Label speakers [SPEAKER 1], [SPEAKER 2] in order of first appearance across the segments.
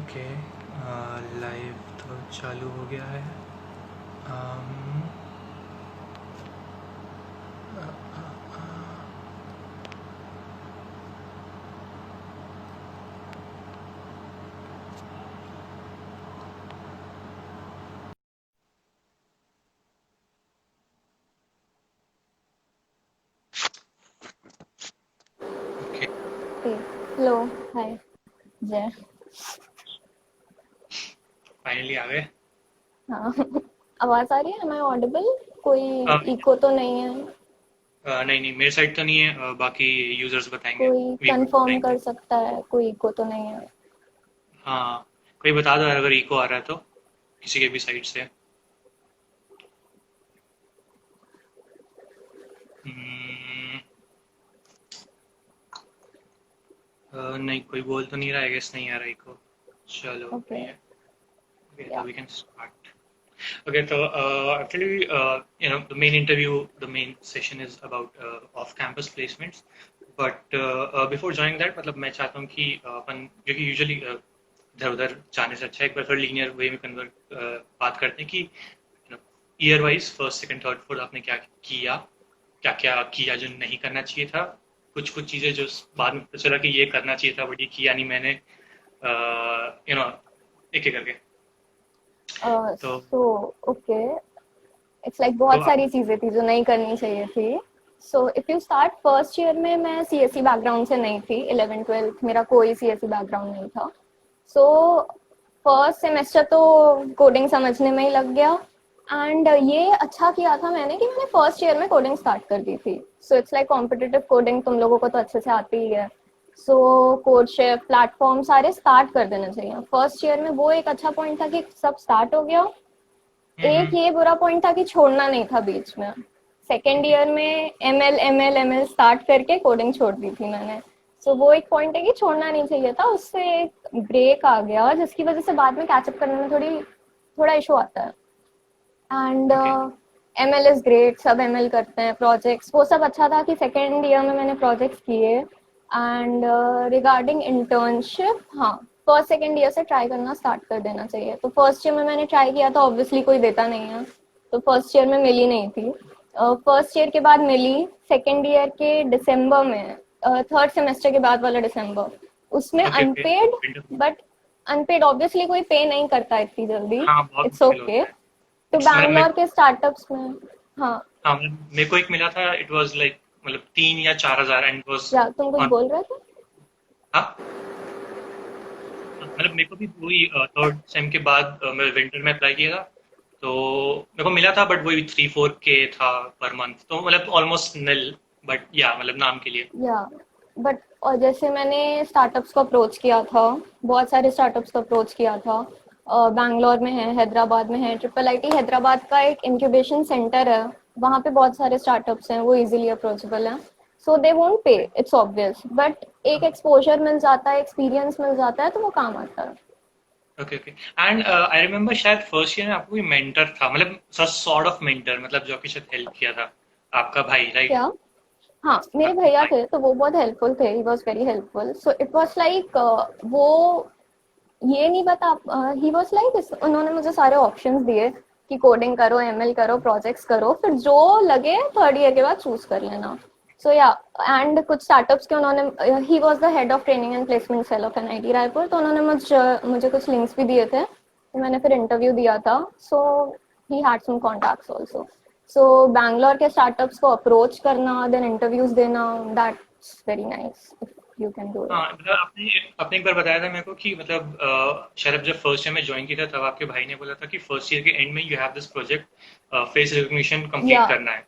[SPEAKER 1] Okay, live तो चालू हो गया है। अम, अ, अ, अ, ओके,
[SPEAKER 2] हेलो, हाय जय।
[SPEAKER 1] फाइनली आ गए।
[SPEAKER 2] हाँ आवाज आ रही है? Am I audible? कोई
[SPEAKER 1] अ,
[SPEAKER 2] इको तो नहीं है?
[SPEAKER 1] नहीं नहीं, मेरे साइड तो नहीं है। बाकी यूजर्स बताएंगे,
[SPEAKER 2] कोई
[SPEAKER 1] व्यूअर्स
[SPEAKER 2] कंफर्म
[SPEAKER 1] बताएंगे।
[SPEAKER 2] कर सकता है? कोई इको तो नहीं है?
[SPEAKER 1] हाँ, कोई बता दो यार अगर इको आ रहा है तो, किसी के भी साइड से। हम्म, नहीं, कोई बोल तो नहीं रहा है, गेस नहीं आ रहा इको। चलो
[SPEAKER 2] ओके।
[SPEAKER 1] बढ़िया। ओके, तो
[SPEAKER 2] या
[SPEAKER 1] we can start. Okay, so actually, the main interview, the main session is about off-campus placements. But before joining that, मतलब मैं चाहता हूँ कि अपन, क्योंकि यूजुअली इधर उधर जाने से अच्छा एक बार फिर लीनियर वे में कन्वर्ट बात करते हैं कि year wise first second third fourth आपने क्या किया, क्या क्या किया जो नहीं करना चाहिए था, कुछ कुछ चीज़ें जो बाद में पता चला कि ये करना चाहिए था बट ये किया नहीं मैंने, एक एक करके। तो
[SPEAKER 2] सो ओके, इट्स लाइक
[SPEAKER 1] तो
[SPEAKER 2] बहुत
[SPEAKER 1] आप
[SPEAKER 2] सारी चीजें थी जो नहीं करनी चाहिए थी। So if you start first year में, मैं सीएससी बैकग्राउंड से नहीं थी। 11 12 मेरा कोई सीएससी बैकग्राउंड नहीं था। सो फर्स्ट सेमेस्टर तो कोडिंग समझने में ही लग गया। एंड ये अच्छा किया था मैंने कि मैंने फर्स्ट ईयर में कोडिंग स्टार्ट कर दी थी। So it's like competitive coding तुम लोगों को तो अच्छे से आती ही है। सो कोडशेफ प्लेटफॉर्म सारे स्टार्ट कर देना चाहिए फर्स्ट ईयर में। वो एक अच्छा पॉइंट था कि सब स्टार्ट हो गया। एक
[SPEAKER 1] हम्म।
[SPEAKER 2] ये बुरा पॉइंट था कि छोड़ना नहीं था बीच में। सेकेंड ईयर में एम एल स्टार्ट करके कोडिंग छोड़ दी थी मैंने। सो वो एक पॉइंट है कि छोड़ना नहीं चाहिए था। उससे एक ब्रेक आ गया जिसकी वजह से बाद में कैचअप करने में थोड़ा इशू आता है। And
[SPEAKER 1] okay.
[SPEAKER 2] एम एल इज ग्रेट, सब एम एल करते हैं, प्रोजेक्ट्स वो सब अच्छा था कि सेकेंड ईयर में मैंने प्रोजेक्ट्स किए। एंड रिगार्डिंग इंटर्नशिप, हाँ, फर्स्ट सेकेंड ईयर से ट्राई करना स्टार्ट कर देना चाहिए। तो फर्स्ट ईयर में मैंने ट्राई किया था, ऑब्वियसली कोई देता नहीं है, तो फर्स्ट ईयर में मिली नहीं थी। फर्स्ट ईयर के बाद मिली सेकेंड ईयर के दिसंबर में, थर्ड सेमेस्टर के बाद वाला दिसंबर। उसमें
[SPEAKER 1] okay, okay.
[SPEAKER 2] Unpaid,
[SPEAKER 1] window.
[SPEAKER 2] But unpaid obviously कोई पे नहीं करता इतनी जल्दी।
[SPEAKER 1] हाँ, बहुत
[SPEAKER 2] इट्स
[SPEAKER 1] मुश्किल
[SPEAKER 2] ओके।
[SPEAKER 1] होता है।
[SPEAKER 2] तो
[SPEAKER 1] इट्स मतलब
[SPEAKER 2] बैंगलोर के स्टार्टअप्स में, हाँ।
[SPEAKER 1] हाँ, मतलब मेरे को एक मिला था, इट वाज लाइक मतलब 3 या 4 हज़ार एंड वाज
[SPEAKER 2] या तुम कुछ
[SPEAKER 1] ऑन।
[SPEAKER 2] बोल रहे थे?
[SPEAKER 1] हाँ, मतलब मेरे को भी वही थर्ड सेम के बाद मैं विंटर में अप्लाई किया था, तो मेरे को मिला था बट वही 3 4 के था पर मंथ, तो मतलब ऑलमोस्ट निल। बट या मतलब नाम के लिए।
[SPEAKER 2] या बट, और जैसे मैंने स्टार्टअप्स को अप्रोच किया था, बहुत सारे स्टार्टअप्स को अप्रोच किया था। बैंगलोर में है, हैदराबाद में है, ट्रिपल आईटी हैदराबाद का एक इंक्यूबेशन सेंटर है। वहाँ पे बहुत सारे स्टार्टअप्स हैं, वो इजीली अप्रोचेबल हैं। So they won't pay, it's obvious, but एक एक्सपोजर मिल जाता है, एक्सपीरियंस मिल जाता है, तो वो काम आता है।
[SPEAKER 1] Okay, okay. And I remember शायद फर्स्ट ईयर में आपको कोई मेंटर था, मतलब सॉर्ट ऑफ मेंटर, मतलब जो आपकी शायद हेल्प किया था, आपका भाई, राइट?
[SPEAKER 2] क्या? हाँ, मेरे
[SPEAKER 1] आपका
[SPEAKER 2] भैया
[SPEAKER 1] भाई।
[SPEAKER 2] थे तो वो बहुत हेल्पफुल थे। He was very helpful. So it was like, वो ये नहीं बता, ही वॉज लाइक, उन्होंने मुझे सारे ऑप्शंस दिए कि कोडिंग करो, एमएल करो, प्रोजेक्ट्स करो, फिर जो लगे थर्ड ईयर के बाद चूज कर लेना। सो या, एंड कुछ स्टार्टअप्स के उन्होंने, he was the head of training and placement cell of NIT Raipur, तो उन्होंने मुझे कुछ लिंक्स भी दिए थे, तो मैंने फिर इंटरव्यू दिया था। So he had some contacts also. So Bangalore के स्टार्टअप्स को अप्रोच करना, देन इंटरव्यूज देना, that's very nice if you can do
[SPEAKER 1] हाँ,
[SPEAKER 2] इट।
[SPEAKER 1] मतलब आपने आपने एक बार बताया था मेरे को कि मतलब शायद आप जब फर्स्ट ईयर में ज्वाइन किया था तब आपके भाई ने बोला था कि फर्स्ट ईयर के एंड में you have this project, face recognition complete
[SPEAKER 2] या
[SPEAKER 1] करना है।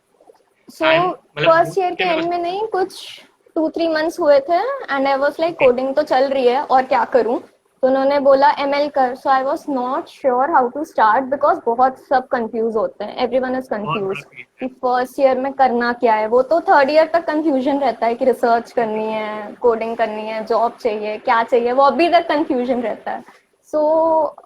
[SPEAKER 2] सो
[SPEAKER 1] एंड मतलब वो
[SPEAKER 2] फर्स्ट ईयर के
[SPEAKER 1] मेरे
[SPEAKER 2] एंड
[SPEAKER 1] को।
[SPEAKER 2] में नहीं, कुछ 2 3 मंथ्स हुए थे। And I was like, coding तो चल रही है और क्या करूं? तो उन्होंने बोला एमएल कर। So I was not sure how to start, because बहुत सब कंफ्यूज होते हैं, एवरीवन इज
[SPEAKER 1] बहुत बड़ा
[SPEAKER 2] कंफ्यूज
[SPEAKER 1] फील्ड
[SPEAKER 2] कि
[SPEAKER 1] है।
[SPEAKER 2] फर्स्ट ईयर में करना क्या है। वो तो थर्ड ईयर तक कंफ्यूजन रहता है कि रिसर्च करनी है, कोडिंग करनी है, जॉब चाहिए, क्या चाहिए, वो अभी तक कंफ्यूजन रहता है। सो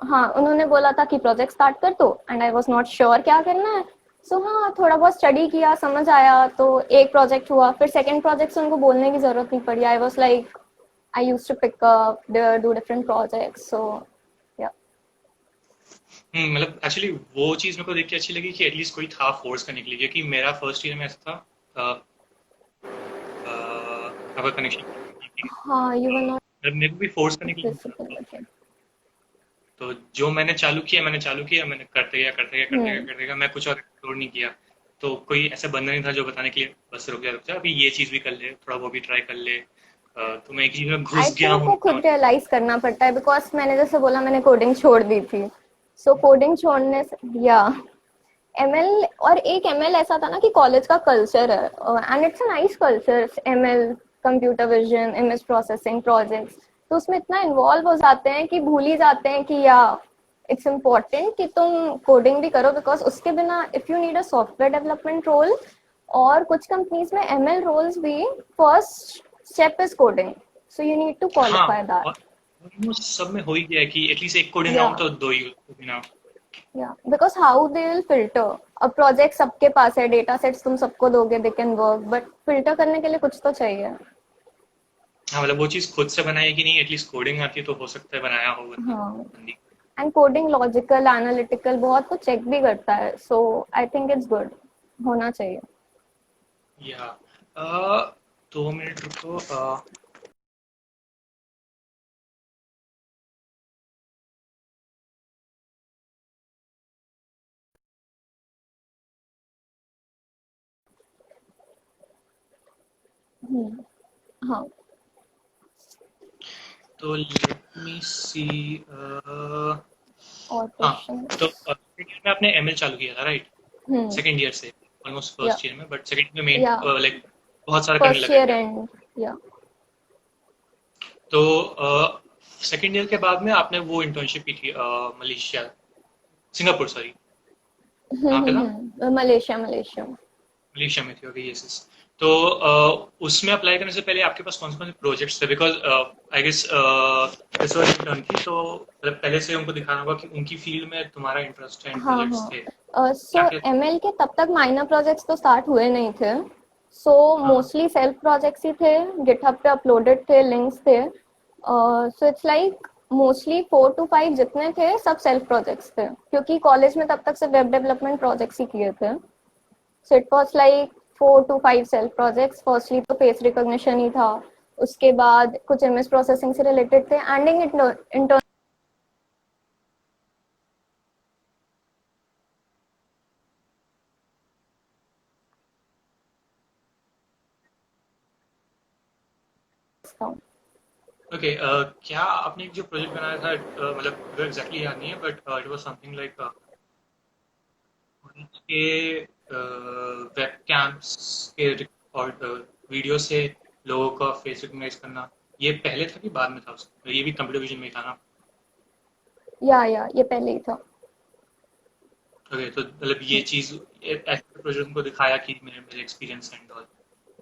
[SPEAKER 2] हाँ, उन्होंने बोला था कि प्रोजेक्ट स्टार्ट कर दो, and I was not sure क्या करना है। सो हाँ, थोड़ा बहुत स्टडी किया, समझ आया, तो एक प्रोजेक्ट हुआ। फिर सेकंड प्रोजेक्ट से उनको बोलने की जरूरत नहीं पड़ी। I was like, I used to pick up, do different projects. So
[SPEAKER 1] मतलब एक्चुअली वो चीज़ मेरे को देख के अच्छी लगी कि एटलीस्ट कोई था फोर्स करने के लिए, क्योंकि मेरा फर्स्ट ईयर में ऐसा था। आपका कनेक्शन,
[SPEAKER 2] हाँ, यू वर नॉट
[SPEAKER 1] मतलब मेरे को भी फोर्स करने के लिए नहीं था।
[SPEAKER 2] Visible, okay.
[SPEAKER 1] तो जो मैंने चालू किया, मैंने करते गया करते गया करते गया
[SPEAKER 2] हम्म।
[SPEAKER 1] करते गया, मैं कुछ और एक्सप्लोर नहीं किया। तो कोई ऐसा बंदा नहीं था जो बताने के लिए बस रुक जा अभी ये चीज़ भी कर ले, थोड़ा वो भी ट्राई कर ले। तो मैं एक चीज़ में
[SPEAKER 2] आई
[SPEAKER 1] घुस गया
[SPEAKER 2] थिंक
[SPEAKER 1] हूँ
[SPEAKER 2] वो
[SPEAKER 1] इतना।
[SPEAKER 2] खुद रियलाइज करना पड़ता है, बिकॉज मैंने जैसे बोला मैंने कोडिंग छोड़ दी थी। सो कोडिंग छोड़ने से या एमएल, और एक एमएल ऐसा था ना कि कॉलेज का कल्चर है, and it's a nice culture, ML, computer vision, image processing projects. तो उसमें इतना इन्वॉल्व हो जाते हैं कि भूल ही जाते हैं कि या इट्स इम्पोर्टेंट कि तुम कोडिंग भी करो, बिकॉज उसके बिना if you need a software development role, और कुछ कंपनीज में एमएल रोल्स भी, first step is coding, so you need to
[SPEAKER 1] हाँ,
[SPEAKER 2] क्वालिफाई दैट।
[SPEAKER 1] और ऑलमोस्ट सब में हो ही गया है कि एटलीस्ट एक कोडिंग
[SPEAKER 2] या
[SPEAKER 1] राउंड तो दो ही ना।
[SPEAKER 2] Yeah, because how they will filter? अब प्रोजेक्ट सबके पास है, डेटा सेट्स तुम सबको दोगे, they can work, but filter करने के लिए कुछ तो चाहिए।
[SPEAKER 1] हाँ, मतलब वो चीज़ खुद से बनाई है कि नहीं, एटलीस्ट कोडिंग आती है तो हो सकता है बनाया हो बंदा
[SPEAKER 2] हाँ,
[SPEAKER 1] बंदी।
[SPEAKER 2] एंड कोडिंग लॉजिकल एनालिटिकल बहुत कुछ चेक भी करता है, सो आई थिंक इट्स गुड, होना चाहिए।
[SPEAKER 1] या 2 मिनट रुको।
[SPEAKER 2] हाँ।
[SPEAKER 1] तो लेट मी सी।
[SPEAKER 2] और
[SPEAKER 1] हाँ,
[SPEAKER 2] क्वेश्चन?
[SPEAKER 1] तो सेकंड ईयर में आपने एमएल चालू किया था, राइट?
[SPEAKER 2] हम्म।
[SPEAKER 1] सेकंड ईयर से ऑलमोस्ट
[SPEAKER 2] या
[SPEAKER 1] फर्स्ट ईयर में, बट सेकंड में मेन
[SPEAKER 2] या
[SPEAKER 1] लाइक बहुत सारा करने
[SPEAKER 2] फर्स्ट
[SPEAKER 1] लगे
[SPEAKER 2] ईयर
[SPEAKER 1] थे।
[SPEAKER 2] एंड या
[SPEAKER 1] तो सेकंड ईयर के बाद में आपने वो इंटर्नशिप की थी मलेशिया, सिंगापुर सॉरी, कहाँ पे था?
[SPEAKER 2] Malaysia, Malaysia.
[SPEAKER 1] मलेशिया में थी, ओके, यस यस। तो उसमें अप्लाई करने से पहले आपके पास कौन से प्रोजेक्ट्स थे? Because I guess research intern थी, तो मतलब पहले से उनको दिखाना होगा कि उनकी फील्ड में तुम्हारा इंटरेस्ट एंड
[SPEAKER 2] हाँ
[SPEAKER 1] प्रोजेक्ट्स थे।
[SPEAKER 2] हाँ,
[SPEAKER 1] क्या
[SPEAKER 2] सो
[SPEAKER 1] क्या?
[SPEAKER 2] एमएल के तब तक माइनर प्रोजेक्ट्स तो स्टार्ट हुए नहीं थे, सो
[SPEAKER 1] हाँ,
[SPEAKER 2] मोस्टली सेल्फ प्रोजेक्ट्स ही थे, गिटहब पे अपलोडेड थे, लिंक्स थे। So it's like mostly 4 to 5 जितने थे सब सेल्फ प्रोजेक्ट्स थे, क्योंकि कॉलेज में तब तक से वेब डेवलपमेंट प्रोजेक्ट्स ही किए थे। सो it was like 4 to 5 self projects. Firstly तो फेस रिकॉग्निशन ही था, उसके बाद कुछ इमेज प्रोसेसिंग से रिलेटेड थे, एंडिंग इंटर्न।
[SPEAKER 1] ओके। क्या आपने एक जो प्रोजेक्ट बनाया था, मतलब एग्जैक्टली याद नहीं है, but it was something like के वेब कैम्स के रिकॉर्ड वीडियो से लोगों का फेस रिकॉग्नाइज करना, ये पहले था कि बाद में था उसका? ये भी कंप्यूटर विजन में ही था ना?
[SPEAKER 2] या ये पहले ही था।
[SPEAKER 1] ओके, तो मतलब ये चीज़ ऐसे प्रोजेक्ट को दिखाया कि मेरे मेरे एक्सपीरियंस एंड ऑल।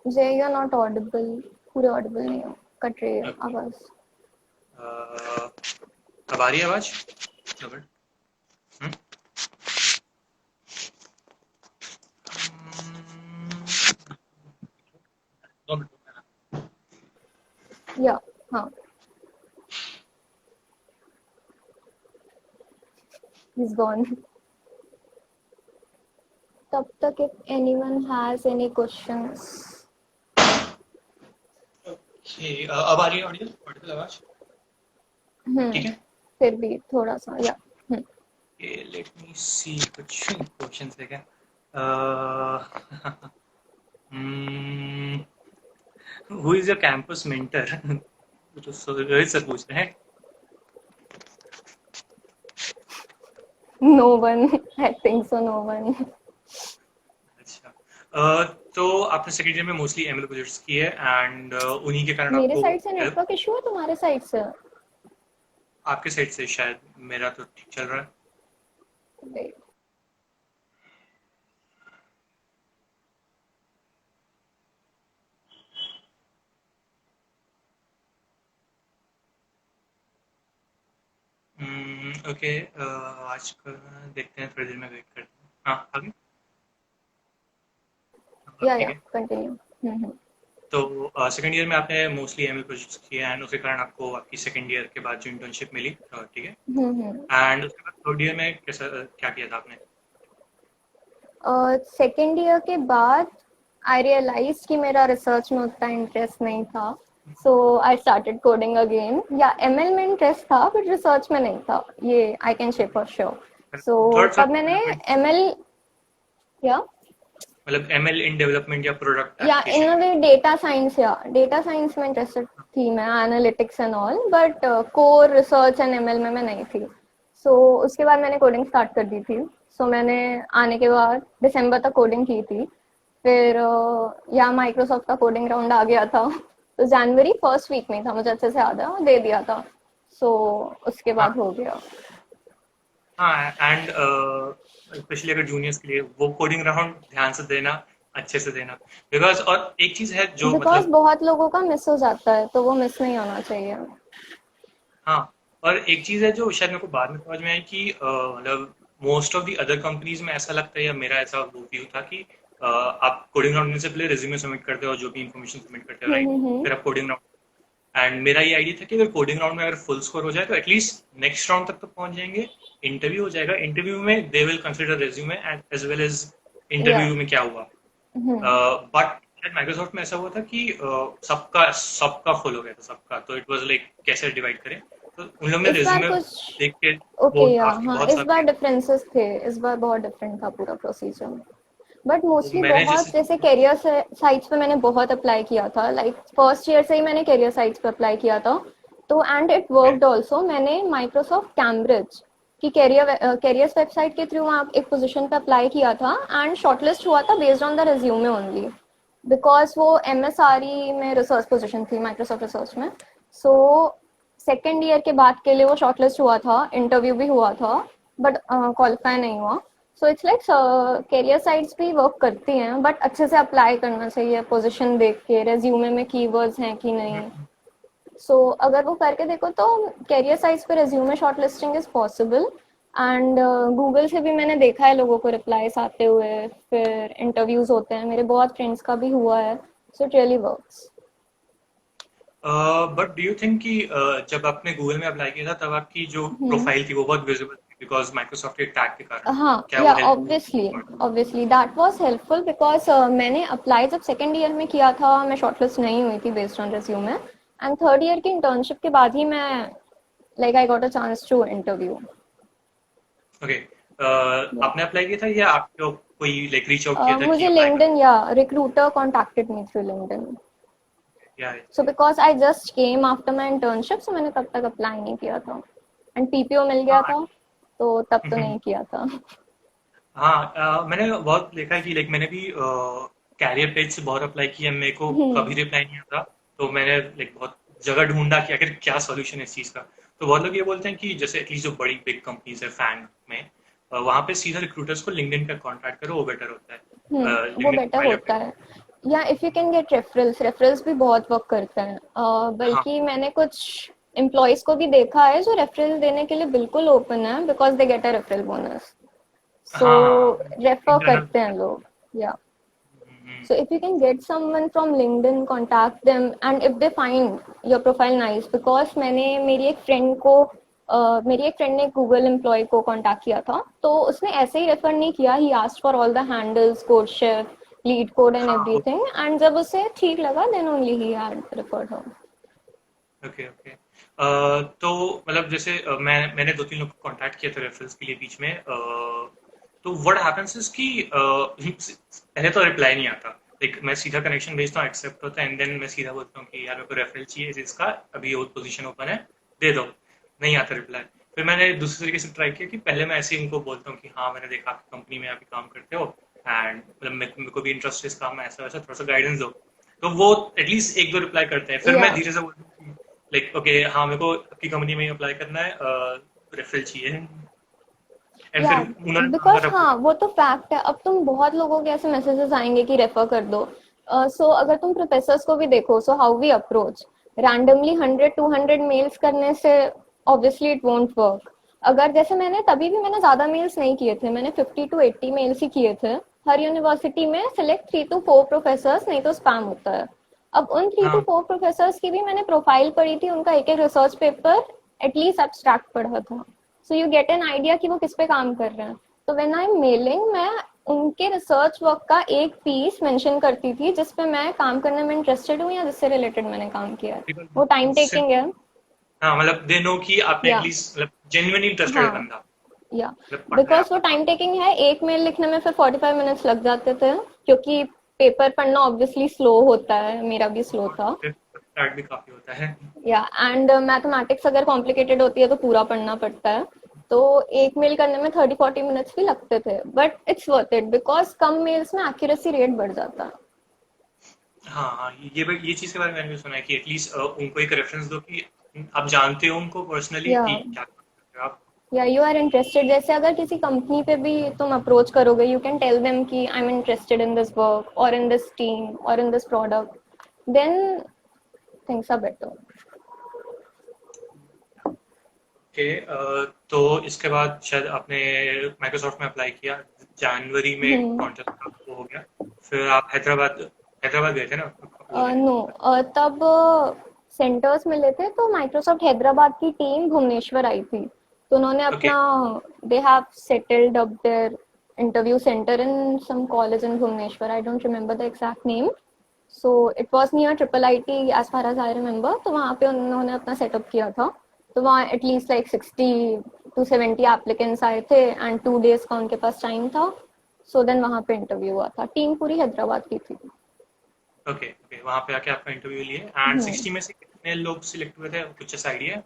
[SPEAKER 2] जय, यू आर नॉट ऑडिबल, पूरे ऑडिबल नहीं हो, कट रही है
[SPEAKER 1] ओके।
[SPEAKER 2] आवाज।
[SPEAKER 1] अब आ रही है आवाज? ओके। हम्म, दो मिनट रुकना।
[SPEAKER 2] या हाँ, इज गॉन। तब तक if anyone has any questions.
[SPEAKER 1] Okay, अब आ रही है ऑडियो ऑडिबल आवाज? ठीक है।
[SPEAKER 2] फिर भी थोड़ा सा या
[SPEAKER 1] लेट मी सी, कुछ क्वेश्चंस है क्या? Who is your campus mentor? तो रोहित सर पूछ रहे हैं।
[SPEAKER 2] No one, I think so, no one.
[SPEAKER 1] अच्छा। तो आपने सेकेंड ईयर में मोस्टली एमएल प्रोजेक्ट्स किए एंड उन्हीं के कारण
[SPEAKER 2] मेरे
[SPEAKER 1] आपको
[SPEAKER 2] साइड से
[SPEAKER 1] हेल्प,
[SPEAKER 2] नेटवर्क इशू है, तुम्हारे साइड से?
[SPEAKER 1] आपके साइड से शायद, मेरा तो ठीक चल रहा है।
[SPEAKER 2] Wait.
[SPEAKER 1] ओके, आज का देखते हैं, थोड़ी देर में वेट करते हैं। हाँ, आगे। हाँ,
[SPEAKER 2] या
[SPEAKER 1] ठीक है।
[SPEAKER 2] कंटिन्यू।
[SPEAKER 1] तो सेकंड ईयर में आपने मोस्टली एमएल प्रोजेक्ट्स किए एंड उसके कारण आपको आपकी सेकंड ईयर के बाद जो इंटर्नशिप मिली, ठीक है।
[SPEAKER 2] हम्म।
[SPEAKER 1] एंड उसके बाद थर्ड ईयर में कैसा क्या किया था आपने?
[SPEAKER 2] सेकेंड ईयर के बाद आई रियलाइज कि मेरा रिसर्च में उतना इंटरेस्ट नहीं था, सो आई स्टार्टेड कोडिंग अगेन। या एमएल में इंटरेस्ट था बट रिसर्च में नहीं था, ये I can say for sure. So
[SPEAKER 1] third
[SPEAKER 2] तब
[SPEAKER 1] साल
[SPEAKER 2] मैंने एमएल, या
[SPEAKER 1] मतलब एमएल इन डेवलपमेंट या प्रोडक्ट
[SPEAKER 2] या इन अ
[SPEAKER 1] एप्लीकेशन?
[SPEAKER 2] वे डेटा साइंस, या डेटा साइंस में इंटरेस्टेड थी मैं, analytics and all, but core research and ML में मैं नहीं थी। सो उसके बाद मैंने कोडिंग स्टार्ट कर दी थी। सो मैंने आने के बाद दिसंबर तक कोडिंग की थी। फिर या माइक्रोसॉफ्ट का कोडिंग राउंड आ गया था, तो जनवरी फर्स्ट वीक में था, मुझे अच्छे से याद है, दे दिया था। सो उसके बाद
[SPEAKER 1] हाँ
[SPEAKER 2] हो गया।
[SPEAKER 1] हाँ। एंड स्पेशली अगर जूनियर्स के लिए वो कोडिंग राउंड ध्यान से देना, अच्छे से देना। बिकॉज और एक चीज है जो
[SPEAKER 2] बिकॉज
[SPEAKER 1] मतलब,
[SPEAKER 2] बहुत लोगों का मिस हो जाता है, तो वो मिस नहीं होना चाहिए।
[SPEAKER 1] हाँ, और एक चीज है जो शायद मेरे को बाद में समझ में आई कि मतलब most of the other companies में ऐसा लगता है, या मेरा ऐसा वो व्यू था कि आप कोडिंग राउंड से पहले रिज्यूमे सबमिट करते हो, जो भी इन्फॉर्मेशन सबमिट करते हो, राइट?
[SPEAKER 2] हम्म।
[SPEAKER 1] फिर आप कोडिंग राउंड, एंड मेरा ये आइडिया था कि अगर कोडिंग राउंड में अगर फुल स्कोर हो जाए तो एटलीस्ट नेक्स्ट राउंड तक तो पहुंच जाएंगे। इंटरव्यू हो जाएगा, इंटरव्यू में they will consider resume as well as
[SPEAKER 2] या
[SPEAKER 1] इंटरव्यू में क्या हुआ। बट शायद माइक्रोसॉफ्ट में ऐसा हुआ था कि सबका सबका फुल हो गया था सबका, तो इट वाज लाइक कैसे डिवाइड करें। तो उन लोग ने
[SPEAKER 2] इस बार
[SPEAKER 1] रेज्यूमे
[SPEAKER 2] कुछ
[SPEAKER 1] देख के
[SPEAKER 2] ओके,
[SPEAKER 1] वो
[SPEAKER 2] या
[SPEAKER 1] काफी
[SPEAKER 2] हाँ,
[SPEAKER 1] बहुत
[SPEAKER 2] इस बार
[SPEAKER 1] सारे,
[SPEAKER 2] डिफरेंसेस थे, इस बार बहुत डिफरेंट था पूरा प्रोसीजर। बट
[SPEAKER 1] तो
[SPEAKER 2] मोस्टली
[SPEAKER 1] मैंने
[SPEAKER 2] बहुत
[SPEAKER 1] जैसे,
[SPEAKER 2] जैसे करियर साइट्स पे मैंने बहुत अप्लाई किया था, लाइक फर्स्ट ईयर से ही मैंने करियर साइट्स पे अप्लाई किया था। तो एंड इट वर्कड ऑल्सो। मैंने माइक्रोसॉफ्ट कैम्ब्रिज की करियर्स वेबसाइट के थ्रू वहाँ एक पोजीशन पे अप्लाई किया था, एंड शॉर्टलिस्ट हुआ था based on the resume only, because वो एमएसआरई में रिसर्च पोजीशन थी माइक्रोसॉफ्ट रिसर्च में। सो सेकेंड ईयर के बाद के लिए वो शॉर्टलिस्ट हुआ था, इंटरव्यू भी हुआ था, बट क्वालिफाई नहीं हुआ। So it's like career sites भी वर्क करती हैं, बट अच्छे से अप्लाई करना चाहिए, पोजीशन देख के, रेज्यूमे में कीवर्ड्स हैं कि नहीं। अगर वो करके देखो तो करियर साइट्स पे resume shortlisting is possible. And Google से भी मैंने देखा है लोगों को रिप्लाईज आते हुए, फिर इंटरव्यूज होते हैं, मेरे बहुत फ्रेंड्स का भी हुआ है। So it really works.
[SPEAKER 1] But do you think कि जब आपने गूगल में अप्लाई किया था तब आपकी जो प्रोफाइल थी वो बहुत विजिबल थी बिकॉज माइक्रोसॉफ्ट के टैग के कारण?
[SPEAKER 2] हाँ,
[SPEAKER 1] क्या
[SPEAKER 2] या
[SPEAKER 1] वो helpful?
[SPEAKER 2] Obviously, obviously that was helpful, because मैंने अप्लाई जब सेकेंड ईयर में किया था, मैं शॉर्टलिस्ट नहीं हुई थी based on resume, and third year की इंटर्नशिप के बाद ही मैं, like I got a chance to interview.
[SPEAKER 1] Okay, आपने अप्लाई किया था या आपको कोई लाइक रीच आउट किया था कि
[SPEAKER 2] मुझे
[SPEAKER 1] अप्लाई करो?
[SPEAKER 2] लिंक्डइन, या recruiter contacted me through LinkedIn.
[SPEAKER 1] या
[SPEAKER 2] so because I just came after my internship, so मैंने तब तक अप्लाई नहीं किया था, एंड पीपीओ मिल गया
[SPEAKER 1] हाँ।
[SPEAKER 2] था, तो तब तो नहीं किया था।
[SPEAKER 1] हाँ, मैंने बहुत देखा है कि लाइक मैंने भी कैरियर पेज से बहुत अप्लाई किया, मेरे को कभी
[SPEAKER 2] हम्म।
[SPEAKER 1] रिप्लाई नहीं आता। तो मैंने लाइक बहुत जगह ढूंढा कि आखिर क्या सॉल्यूशन है इस चीज़ का। तो बहुत लोग ये बोलते हैं कि जैसे एटलीस्ट जो बड़ी बिग कंपनीज है फैंग में, वहाँ पे सीधा रिक्रूटर्स को लिंक्डइन का कांटेक्ट करो, वो बेटर होता है,
[SPEAKER 2] वो
[SPEAKER 1] लिंक्डइन
[SPEAKER 2] बेटर
[SPEAKER 1] प्रोफाइल
[SPEAKER 2] होता
[SPEAKER 1] अपडेट।
[SPEAKER 2] है। या if you can get referrals, referrals भी बहुत वर्क करते हैं।
[SPEAKER 1] हाँ
[SPEAKER 2] बल्कि मैंने कुछ एम्प्लॉयज को भी देखा है जो रेफरल देने के लिए बिल्कुल ओपन है, because they get a referral bonus. So
[SPEAKER 1] हाँ हाँ,
[SPEAKER 2] रेफर
[SPEAKER 1] इंटरनल।
[SPEAKER 2] करते हैं लोग। या so if you can get someone from LinkedIn, contact them, and if they find your profile nice, because मैंने मेरी एक फ्रेंड को मेरी एक फ्रेंड ने गूगल एम्प्लॉय को कांटेक्ट किया था, तो उसने ऐसे ही रेफर नहीं किया, he asked for all the handles, CodeChef, LeetCode and
[SPEAKER 1] हाँ,
[SPEAKER 2] एवरीथिंग, एंड जब उसे ठीक लगा then only he had referred her.
[SPEAKER 1] Okay okay. तो मतलब जैसे मैंने दो तीन लोग को कांटेक्ट किया था रेफरेंस के लिए बीच में, तो व्हाट हैपेंस इज कि पहले तो रिप्लाई नहीं आता। लाइक मैं सीधा कनेक्शन भेजता हूँ, एक्सेप्ट होता है, एंड देन मैं सीधा बोलता हूँ कि यार मेरे को रेफरल चाहिए इसका, अभी वो पोजीशन ओपन है, दे दो। नहीं आता रिप्लाई। फिर मैंने दूसरे तरीके से ट्राई किया कि पहले मैं ऐसे ही उनको बोलता हूँ कि हाँ मैंने देखा आपकी कंपनी में आप ही काम करते हो, एंड मतलब मेरे को भी इंटरेस्ट है इस काम में, ऐसा वैसा थोड़ा सा गाइडेंस दो। तो वो एटलीस्ट एक दो रिप्लाई करते हैं, फिर
[SPEAKER 2] या
[SPEAKER 1] मैं धीरे से बोलता हूँ लाइक ओके हाँ मेरे को आपकी कंपनी में ही अप्लाई करना है, रेफरल चाहिए, एंड
[SPEAKER 2] या
[SPEAKER 1] फिर उन्होंने मांगा
[SPEAKER 2] बिकॉज
[SPEAKER 1] रेफरल।
[SPEAKER 2] हाँ, वो तो फैक्ट है। अब तुम बहुत लोगों के ऐसे मैसेजेस आएंगे कि रेफर कर दो। सो अगर तुम प्रोफेसर्स को भी देखो, so how we approach, randomly 100-200 mails करने से ऑब्वियसली इट वोंट वर्क। अगर जैसे मैंने तभी भी मैंने ज्यादा मेल्स नहीं किए थे, मैंने 50 to 80 मेल्स ही किए थे। हर यूनिवर्सिटी में सिलेक्ट 3 to 4 प्रोफेसर्स, नहीं तो स्पैम होता है। अब उन 3 to
[SPEAKER 1] हाँ
[SPEAKER 2] 4 प्रोफेसर्स की भी मैंने प्रोफाइल पढ़ी थी, उनका एक एक रिसर्च पेपर एटलीस्ट एब्स्ट्रैक्ट पढ़ा था, so you get an idea कि वो किस पे काम कर रहे हैं। तो व्हेन आई एम मेलिंग, मैं उनके रिसर्च वर्क का एक पीस मेंशन करती थी जिस पे मैं काम करने में इंटरेस्टेड हूँ या जिससे रिलेटेड मैंने काम किया है। वो टाइम
[SPEAKER 1] जिससे,
[SPEAKER 2] टेकिंग है।
[SPEAKER 1] हाँ मतलब दे नो कि आपने
[SPEAKER 2] या
[SPEAKER 1] एटलीस्ट मतलब जेन्युइनली इंटरेस्टेड है
[SPEAKER 2] हाँ,
[SPEAKER 1] बंदा,
[SPEAKER 2] या
[SPEAKER 1] मतलब पढ़ रहा है
[SPEAKER 2] बिकॉज वो
[SPEAKER 1] आपके
[SPEAKER 2] टाइम
[SPEAKER 1] पास।
[SPEAKER 2] टेकिंग है, एक मेल लिखने में फिर 45 मिनट्स लग जाते थे, क्योंकि पेपर पढ़ना ऑब्वियसली स्लो होता है, मेरा भी स्लो
[SPEAKER 1] और
[SPEAKER 2] था।
[SPEAKER 1] फिर स्टार्ट भी काफी होता है।
[SPEAKER 2] या एंड मैथमेटिक्स अगर कॉम्प्लिकेटेड होती है तो पूरा पढ़ना पड़ता है, तो एक मेल करने में 30-40 मिनट्स भी लगते थे, but it's worth it because कम मेल्स में एक्यूरेसी रेट बढ़ जाता है।
[SPEAKER 1] हाँ हाँ, ये चीज के बारे में मैंने भी सुना है कि एटलीस्ट उनको एक रेफरेंस दो कि आप जानते हो उनको पर्सनली
[SPEAKER 2] या
[SPEAKER 1] कि क्या कर रहे हो आप।
[SPEAKER 2] या यू आर इंटरेस्टेड, जैसे अगर किसी कंपनी पे भी तुम अप्रोच करोगे, यू कैन टेल देम कि I am interested in this work और इन दिस टीम और in this product, then things are better.
[SPEAKER 1] Okay, तो इसके बाद शायद आपने माइक्रोसॉफ्ट में अप्लाई किया, जनवरी में
[SPEAKER 2] हम्म।
[SPEAKER 1] कॉन्ट्रैक्ट वो हो गया, फिर आप हैदराबाद हैदराबाद गए थे ना वो लेने।
[SPEAKER 2] नो, तब सेंटर्स मिले थे, तो माइक्रोसॉफ्ट हैदराबाद की टीम भुवनेश्वर आई थी, तो उन्होंने
[SPEAKER 1] ओके
[SPEAKER 2] अपना, they have settled up their interview centre in some college in Bhubaneswar, I don't remember the exact name. So it was near triple IT as far as I remember, तो वहाँ पे उन्होंने अपना सेटअप किया था। तो वहाँ एटलीस्ट लाइक 60 to 70 एप्लीकेंट्स आए थे एंड 2 days का उनके पास टाइम था। सो देन वहाँ पे इंटरव्यू हुआ था, टीम पूरी हैदराबाद की थी।
[SPEAKER 1] ओके ओके, वहां पे आके आपका इंटरव्यू लिए एंड 60 में से कितने लोग सिलेक्ट हुए थे, कुछ ऐसा आइडिया है?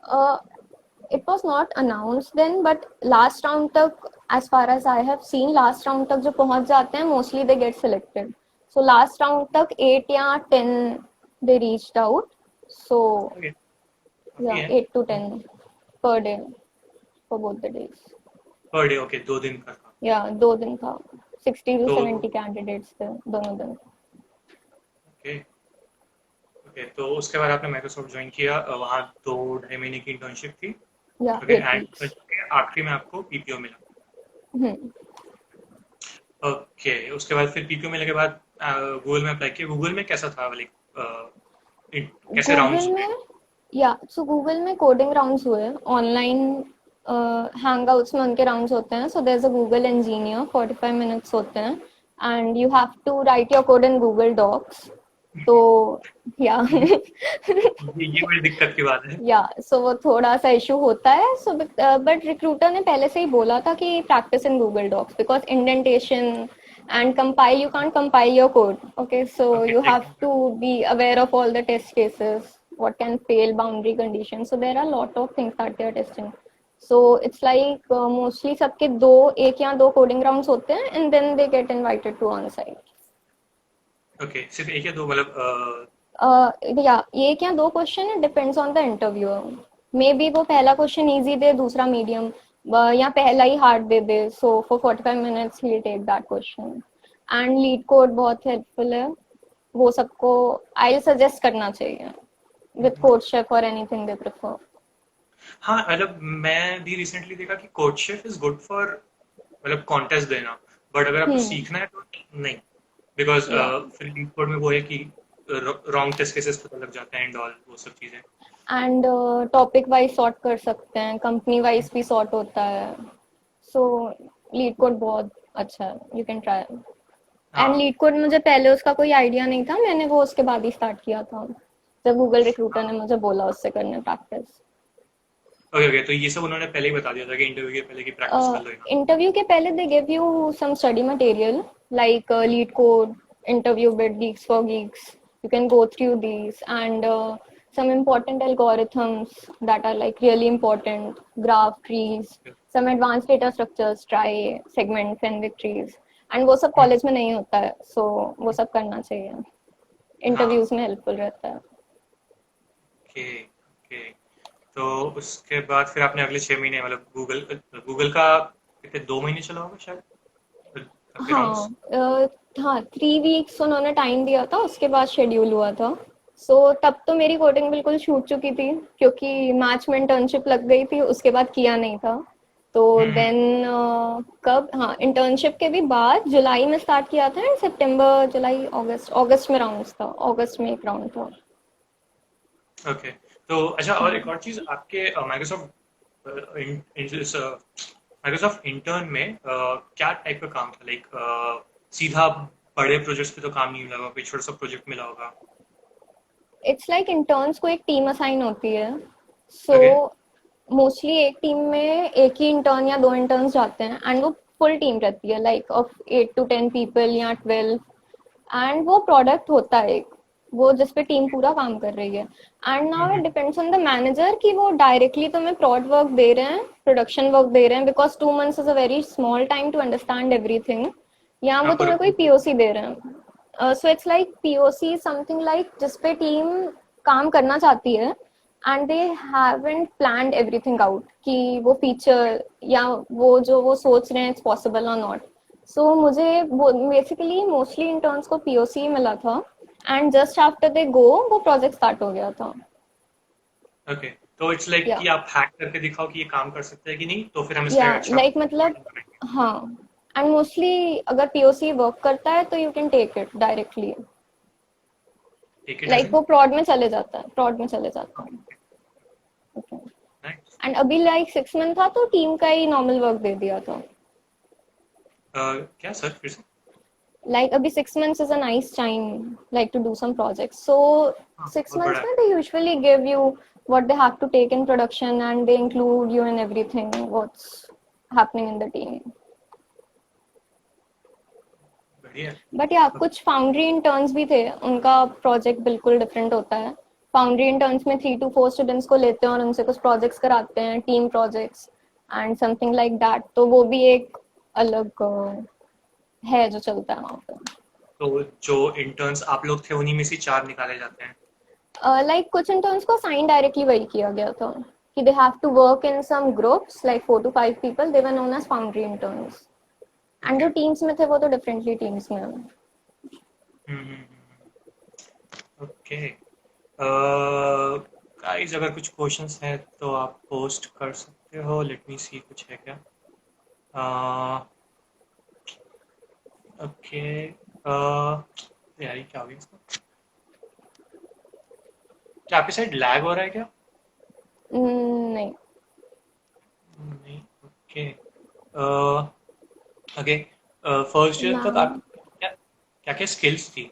[SPEAKER 2] It was not announced then, but last round तक, as far as I have seen, last round तक जो पहुंच जाते हैं mostly they get selected. So last round तक 8 या 10 they reached out. So
[SPEAKER 1] okay, काफी
[SPEAKER 2] yeah,
[SPEAKER 1] है।
[SPEAKER 2] 8 to 10 per day for both the days.
[SPEAKER 1] Per day, okay, 2 दिन का था।
[SPEAKER 2] Yeah, 2 दिन था, 60 to
[SPEAKER 1] तो
[SPEAKER 2] 70 candidates थे दोनों दिन।
[SPEAKER 1] ओके ओके, तो उसके बाद आपने माइक्रोसॉफ्ट ज्वाइन किया, वहाँ 2 ढाई महीने की इंटर्नशिप थी।
[SPEAKER 2] Yeah,
[SPEAKER 1] okay,
[SPEAKER 2] 8 weeks.
[SPEAKER 1] एंड आखिरी में आपको पीपीओ मिला।
[SPEAKER 2] हम्म।
[SPEAKER 1] ओके, उसके बाद फिर पीपीओ मिलने के बाद गूगल में अप्लाई किया। गूगल में कैसा था, लाइक कैसे राउंड्स
[SPEAKER 2] गूगल
[SPEAKER 1] हुए?
[SPEAKER 2] में, या सो गूगल में कोडिंग राउंड्स हुए ऑनलाइन, हैंगआउट्स में उनके राउंड्स होते हैं, so there is a Google engineer, 45 minutes होते हैं and you have to write your code in Google Docs. तो या
[SPEAKER 1] ये बड़ी दिक्कत की बात है।
[SPEAKER 2] या सो वो थोड़ा सा इशू होता है, सो बट रिक्रूटर ने पहले से ही बोला था कि practice in Google Docs because indentation and compile, you can't compile your code, okay, so
[SPEAKER 1] okay,
[SPEAKER 2] you have
[SPEAKER 1] checking.
[SPEAKER 2] to be aware of all the test cases, what can fail, boundary conditions, so there are a lot of things that they are testing. So it's like mostly सबके एक या दो coding rounds होते हैं and then they get invited to on site.
[SPEAKER 1] Okay, सिर्फ एक या दो, मतलब
[SPEAKER 2] या एक या दो question, it depends on the interviewer, maybe वो पहला क्वेश्चन इजी दे, दूसरा मीडियम, या पहला ही हार्ड दे दे, सो फॉर 45 मिनट्स ही take that question. And LeetCode बहुत हेल्पफुल है, वो सबको आई सजेस्ट करना चाहिए विद कोड शेफ और एनीथिंग दे प्रेफर।
[SPEAKER 1] हाँ, मतलब मैं भी रिसेंटली देखा कि कोडशेफ इज गुड फॉर मतलब कॉन्टेस्ट देना, बट अगर आपको
[SPEAKER 2] हम्म।
[SPEAKER 1] सीखना है तो नहीं, बिकॉज
[SPEAKER 2] या
[SPEAKER 1] फिर लीड कोड में वो है कि रॉन्ग टेस्ट केसेस पता लग जाते हैं एंड ऑल वो सब चीजें।
[SPEAKER 2] एंड टॉपिक वाइज सॉर्ट कर सकते हैं, कंपनी वाइज भी सॉर्ट होता है, सो लीड कोड बहुत अच्छा है, यू कैन ट्राई। एंड
[SPEAKER 1] हाँ
[SPEAKER 2] लीड कोड मुझे पहले उसका कोई आइडिया नहीं था, मैंने वो उसके बाद ही स्टार्ट किया था जब गूगल रिक्रूटर ने
[SPEAKER 1] हाँ,
[SPEAKER 2] मुझे बोला उससे करने प्रैक्टिस।
[SPEAKER 1] ओके ओके, तो ये सब उन्होंने पहले ही बता दिया था कि इंटरव्यू के पहले की प्रैक्टिस कर लो यहाँ।
[SPEAKER 2] इंटरव्यू के पहले they give you some study material like LeetCode, interview with geeks for geeks, you can go through these, and some important algorithms that are like really important, graph trees, some advanced data structures, try segment Fenwick trees, and वो सब college में नहीं होता है, so वो सब करना चाहिए,
[SPEAKER 1] हाँ,
[SPEAKER 2] इंटरव्यूज में हेल्पफुल रहता है।
[SPEAKER 1] ओके ओके, तो उसके बाद फिर आपने अगले 6 महीने मतलब गूगल गूगल का कितने 2 महीने चला होगा शायद आपके
[SPEAKER 2] हाँ,
[SPEAKER 1] राउंड्स।
[SPEAKER 2] हाँ, 3 weeks उन्होंने टाइम दिया था, उसके बाद शेड्यूल हुआ था। सो तब तो मेरी कोडिंग बिल्कुल छूट चुकी थी क्योंकि मैच में इंटर्नशिप लग गई थी, उसके बाद किया नहीं था। तो
[SPEAKER 1] हम्म।
[SPEAKER 2] देन कब, हाँ, इंटर्नशिप के भी बाद जुलाई में स्टार्ट किया था, एंड सितंबर जुलाई अगस्त, अगस्त में राउंड था, अगस्त में एक राउंड था।
[SPEAKER 1] ओके। तो अच्छा, और एक
[SPEAKER 2] हाँ,
[SPEAKER 1] और चीज, आपके माइक्रोसॉफ्ट इंटर्न में क्या टाइप का काम था, लाइक सीधा बड़े प्रोजेक्ट्स पे तो काम नहीं लगा, कोई छोटा सा प्रोजेक्ट मिला होगा?
[SPEAKER 2] इट्स लाइक इंटर्न्स को एक टीम असाइन होती है। So
[SPEAKER 1] okay.
[SPEAKER 2] मोस्टली एक टीम में एक ही इंटर्न या दो इंटर्न्स जाते हैं, एंड वो फुल टीम रहती है, लाइक ऑफ 8 to 10 पीपल या 12। एंड वो प्रोडक्ट होता है एक, वो जिस पे टीम पूरा काम कर रही है। And now it
[SPEAKER 1] hmm.
[SPEAKER 2] Depends on the manager कि वो डायरेक्टली तुम्हें प्रोड वर्क दे रहे हैं, प्रोडक्शन वर्क दे रहे हैं, because 2 months is a very small time to understand everything, या
[SPEAKER 1] हाँ,
[SPEAKER 2] वो
[SPEAKER 1] पूरा
[SPEAKER 2] तुम्हें कोई पीओसी दे रहे हैं। So it's like POC something like जिस पे टीम काम करना चाहती है, and they haven't planned everything out कि वो फीचर या वो जो वो सोच रहे हैं इट्स पॉसिबल और नॉट। सो मुझे बेसिकली मोस्टली इंटर्न्स को पीओसी मिला था, एंड जस्ट आफ्टर दे गो वो प्रोजेक्ट स्टार्ट हो गया था।
[SPEAKER 1] ओके। तो इट्स लाइक
[SPEAKER 2] या
[SPEAKER 1] कि आप हैक करके दिखाओ कि ये काम कर सकते हैं कि नहीं, तो फिर हम इस
[SPEAKER 2] या
[SPEAKER 1] पे अच्छा
[SPEAKER 2] लाइक मतलब,
[SPEAKER 1] कोडिंग बनाएंगे।
[SPEAKER 2] हाँ, एंड मोस्टली अगर पीओसी वर्क करता है तो you can take it directly,
[SPEAKER 1] take it as
[SPEAKER 2] like
[SPEAKER 1] in.
[SPEAKER 2] वो प्रॉड में चले जाता है, प्रॉड में चले जाता है। ओके।
[SPEAKER 1] नाइस।
[SPEAKER 2] एंड अभी लाइक 6 मंथ था तो टीम का ही नॉर्मल वर्क दे दिया था।
[SPEAKER 1] क्या सर, फिर से?
[SPEAKER 2] Like abhi 6 months is a nice time like to do some projects. So
[SPEAKER 1] हाँ,
[SPEAKER 2] six
[SPEAKER 1] बहुत बड़ा
[SPEAKER 2] months
[SPEAKER 1] है।
[SPEAKER 2] mein they usually give you what they have to take in production, and they include you in everything what's happening in the team.
[SPEAKER 1] बढ़िया है।
[SPEAKER 2] But yeah, कुछ foundry interns भी थे, उनका प्रोजेक्ट बिल्कुल डिफरेंट होता है। फाउंड्री इंटर्न्स में 3 to 4 स्टूडेंट्स को लेते हैं और उनसे कुछ प्रोजेक्ट्स कराते हैं, team projects and something like that. तो वो भी एक अलग है जो चलता है वहाँ पे।
[SPEAKER 1] तो जो इंटर्न्स आप लोग थे, उन्हीं में से 4 निकाले जाते हैं?
[SPEAKER 2] लाइक कुछ इंटर्न्स को साइन डायरेक्टली वही किया गया था कि they have to work in some groups like 4 to 5 people, they were known as foundry interns. And
[SPEAKER 1] okay.
[SPEAKER 2] जो टीम्स में थे वो तो डिफरेंटली टीम्स में हैं।
[SPEAKER 1] ओके। गाइस, अगर कुछ क्वेश्चंस हैं तो आप पोस्ट कर सकते हो, लेट मी सी कुछ है क्या। ओके। यार, ये क्या हो गया इसका? क्या आपके साइड लैग हो रहा है क्या?
[SPEAKER 2] नहीं।
[SPEAKER 1] नहीं। ओके। ओके। फर्स्ट ईयर तक आप
[SPEAKER 2] मैम,
[SPEAKER 1] क्या क्या क्या स्किल्स थी?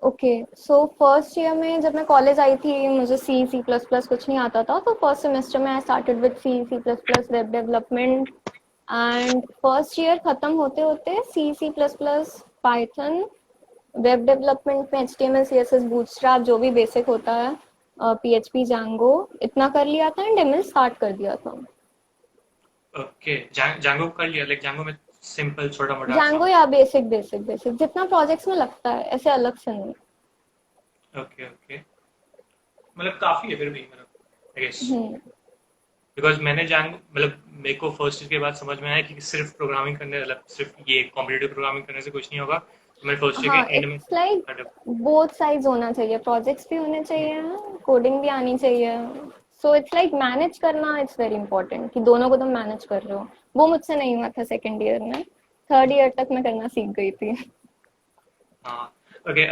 [SPEAKER 2] ओके, सो फर्स्ट ईयर में जब मैं कॉलेज आई थी मुझे सी सी प्लस प्लस कुछ नहीं आता था, तो फर्स्ट सेमेस्टर में I started with C C plus plus web development. And first year खत्म होते होते C C plus plus, Python, web development में HTML CSS बूटस्ट्रैप जो भी बेसिक होता है, PHP Django, इतना कर लिया था, एंड ML स्टार्ट कर दिया था।
[SPEAKER 1] ओके। जांगो कर लिया, लाइक जांगो में सिंपल छोटा मोटा
[SPEAKER 2] Django
[SPEAKER 1] काम?
[SPEAKER 2] या बेसिक बेसिक बेसिक जितना प्रोजेक्ट्स में लगता है, ऐसे अलग से नहीं।
[SPEAKER 1] ओके। ओके। मतलब काफी है फिर भी, मतलब आई गेस।
[SPEAKER 2] हम्म।
[SPEAKER 1] बिकॉज मैंने जांग मतलब मेरे को फर्स्ट ईयर के बाद समझ में आया कि सिर्फ प्रोग्रामिंग करने, मतलब सिर्फ ये कॉम्पिटेटिव प्रोग्रामिंग करने से कुछ नहीं होगा, तो मैंने फर्स्ट ईयर
[SPEAKER 2] हाँ,
[SPEAKER 1] के एंड में
[SPEAKER 2] इट्स लाइक बोथ साइड्स होना चाहिए, प्रोजेक्ट्स भी होने चाहिए, कोडिंग भी आनी चाहिए। सो इट्स लाइक मैनेज करना, इट्स वेरी इंपॉर्टेंट कि दोनों को तुम मैनेज कर रहे हो। वो मुझसे नहीं हुआ था सेकेंड ईयर में, थर्ड ईयर तक मैं करना सीख गई थी।
[SPEAKER 1] हाँ। Okay.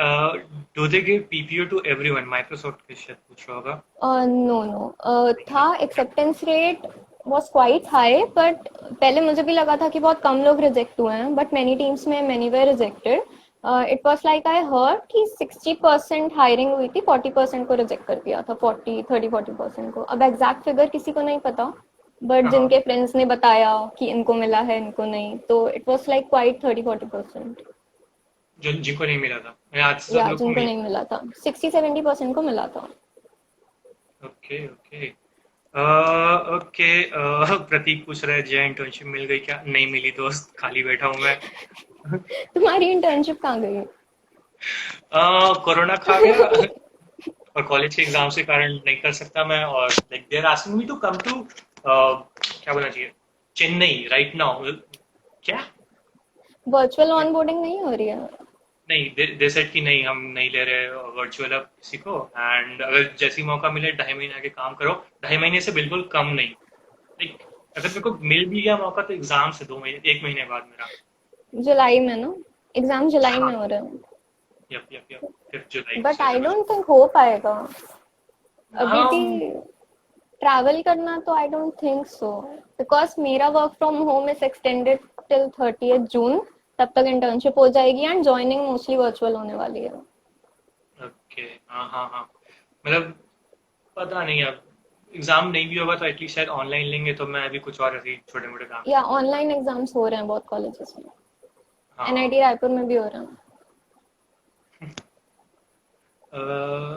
[SPEAKER 1] Do they give PPO to everyone? Microsoft के शायद पूछ रहा होगा।
[SPEAKER 2] नो नो, था acceptance rate was quite high, but पहले मुझे भी लगा था कि बहुत कम लोग रिजेक्ट हुए हैं, बट मेनी टीम्स में many way rejected. It was like I heard कि 60% हायरिंग हुई थी, 40% को रिजेक्ट कर दिया था, 40 30 40% को। अब एग्जैक्ट फिगर किसी को नहीं पता, बट
[SPEAKER 1] हाँ, हाँ।
[SPEAKER 2] जिनके फ्रेंड्स ने बताया कि इनको मिला है इनको नहीं, तो इट वॉज लाइक क्वाइट 30 40%।
[SPEAKER 1] जो जिनको नहीं मिला था, मैं आज सब
[SPEAKER 2] या
[SPEAKER 1] लोग को
[SPEAKER 2] जिनको
[SPEAKER 1] मिल।
[SPEAKER 2] नहीं मिला था 60 70% को मिला था।
[SPEAKER 1] ओके। ओके। ओके। प्रतीक पूछ रहा है, जय इंटर्नशिप मिल गई क्या? नहीं मिली दोस्त, खाली बैठा हूँ मैं।
[SPEAKER 2] तुम्हारी इंटर्नशिप कहाँ गई?
[SPEAKER 1] कोरोना खा गया, और कॉलेज के एग्जाम्स के कारण नहीं कर सकता मैं, और like they are asking me to come to, क्या बोलना चाहिए, चेन्नई राइट नाउ। क्या?
[SPEAKER 2] वर्चुअल ऑनबोर्डिंग नहीं हो रही है?
[SPEAKER 1] नहीं, दे सेड कि नहीं, हम नहीं ले रहे वर्चुअल अब किसी को, एंड अगर जैसी मौका मिले 2.5 महीने आगे काम करो, 2.5 महीने से बिल्कुल कम नहीं, लाइक अगर मेरे को मिल भी गया मौका तो एग्जाम से 2 महीने 1 महीने बाद मेरा।
[SPEAKER 2] जुलाई में ना, एग्जाम जुलाई में
[SPEAKER 1] हाँ,
[SPEAKER 2] हो रहे हैं,
[SPEAKER 1] यप 5 जुलाई
[SPEAKER 2] बट
[SPEAKER 1] से
[SPEAKER 2] आई
[SPEAKER 1] मुझे।
[SPEAKER 2] डोंट थिंक हो पाएगा अभी भी।
[SPEAKER 1] um,
[SPEAKER 2] ट्रैवल करना तो I don't think so, because मेरा work from home is extended till 30th June, तब तक इंटर्नशिप हो जाएगी एंड ज्वाइनिंग मोस्टली वर्चुअल होने वाली है।
[SPEAKER 1] ओके, हाँ मतलब पता नहीं अब, एग्जाम नहीं भी होगा तो एटलीस्ट शायद ऑनलाइन लेंगे, तो मैं अभी कुछ और ऐसे छोटे मोटे काम
[SPEAKER 2] या
[SPEAKER 1] करूँगा।
[SPEAKER 2] ऑनलाइन एग्जाम्स हो रहे हैं बहुत कॉलेजेस में,
[SPEAKER 1] हाँ।
[SPEAKER 2] एनआईटी रायपुर में भी हो रहे हैं।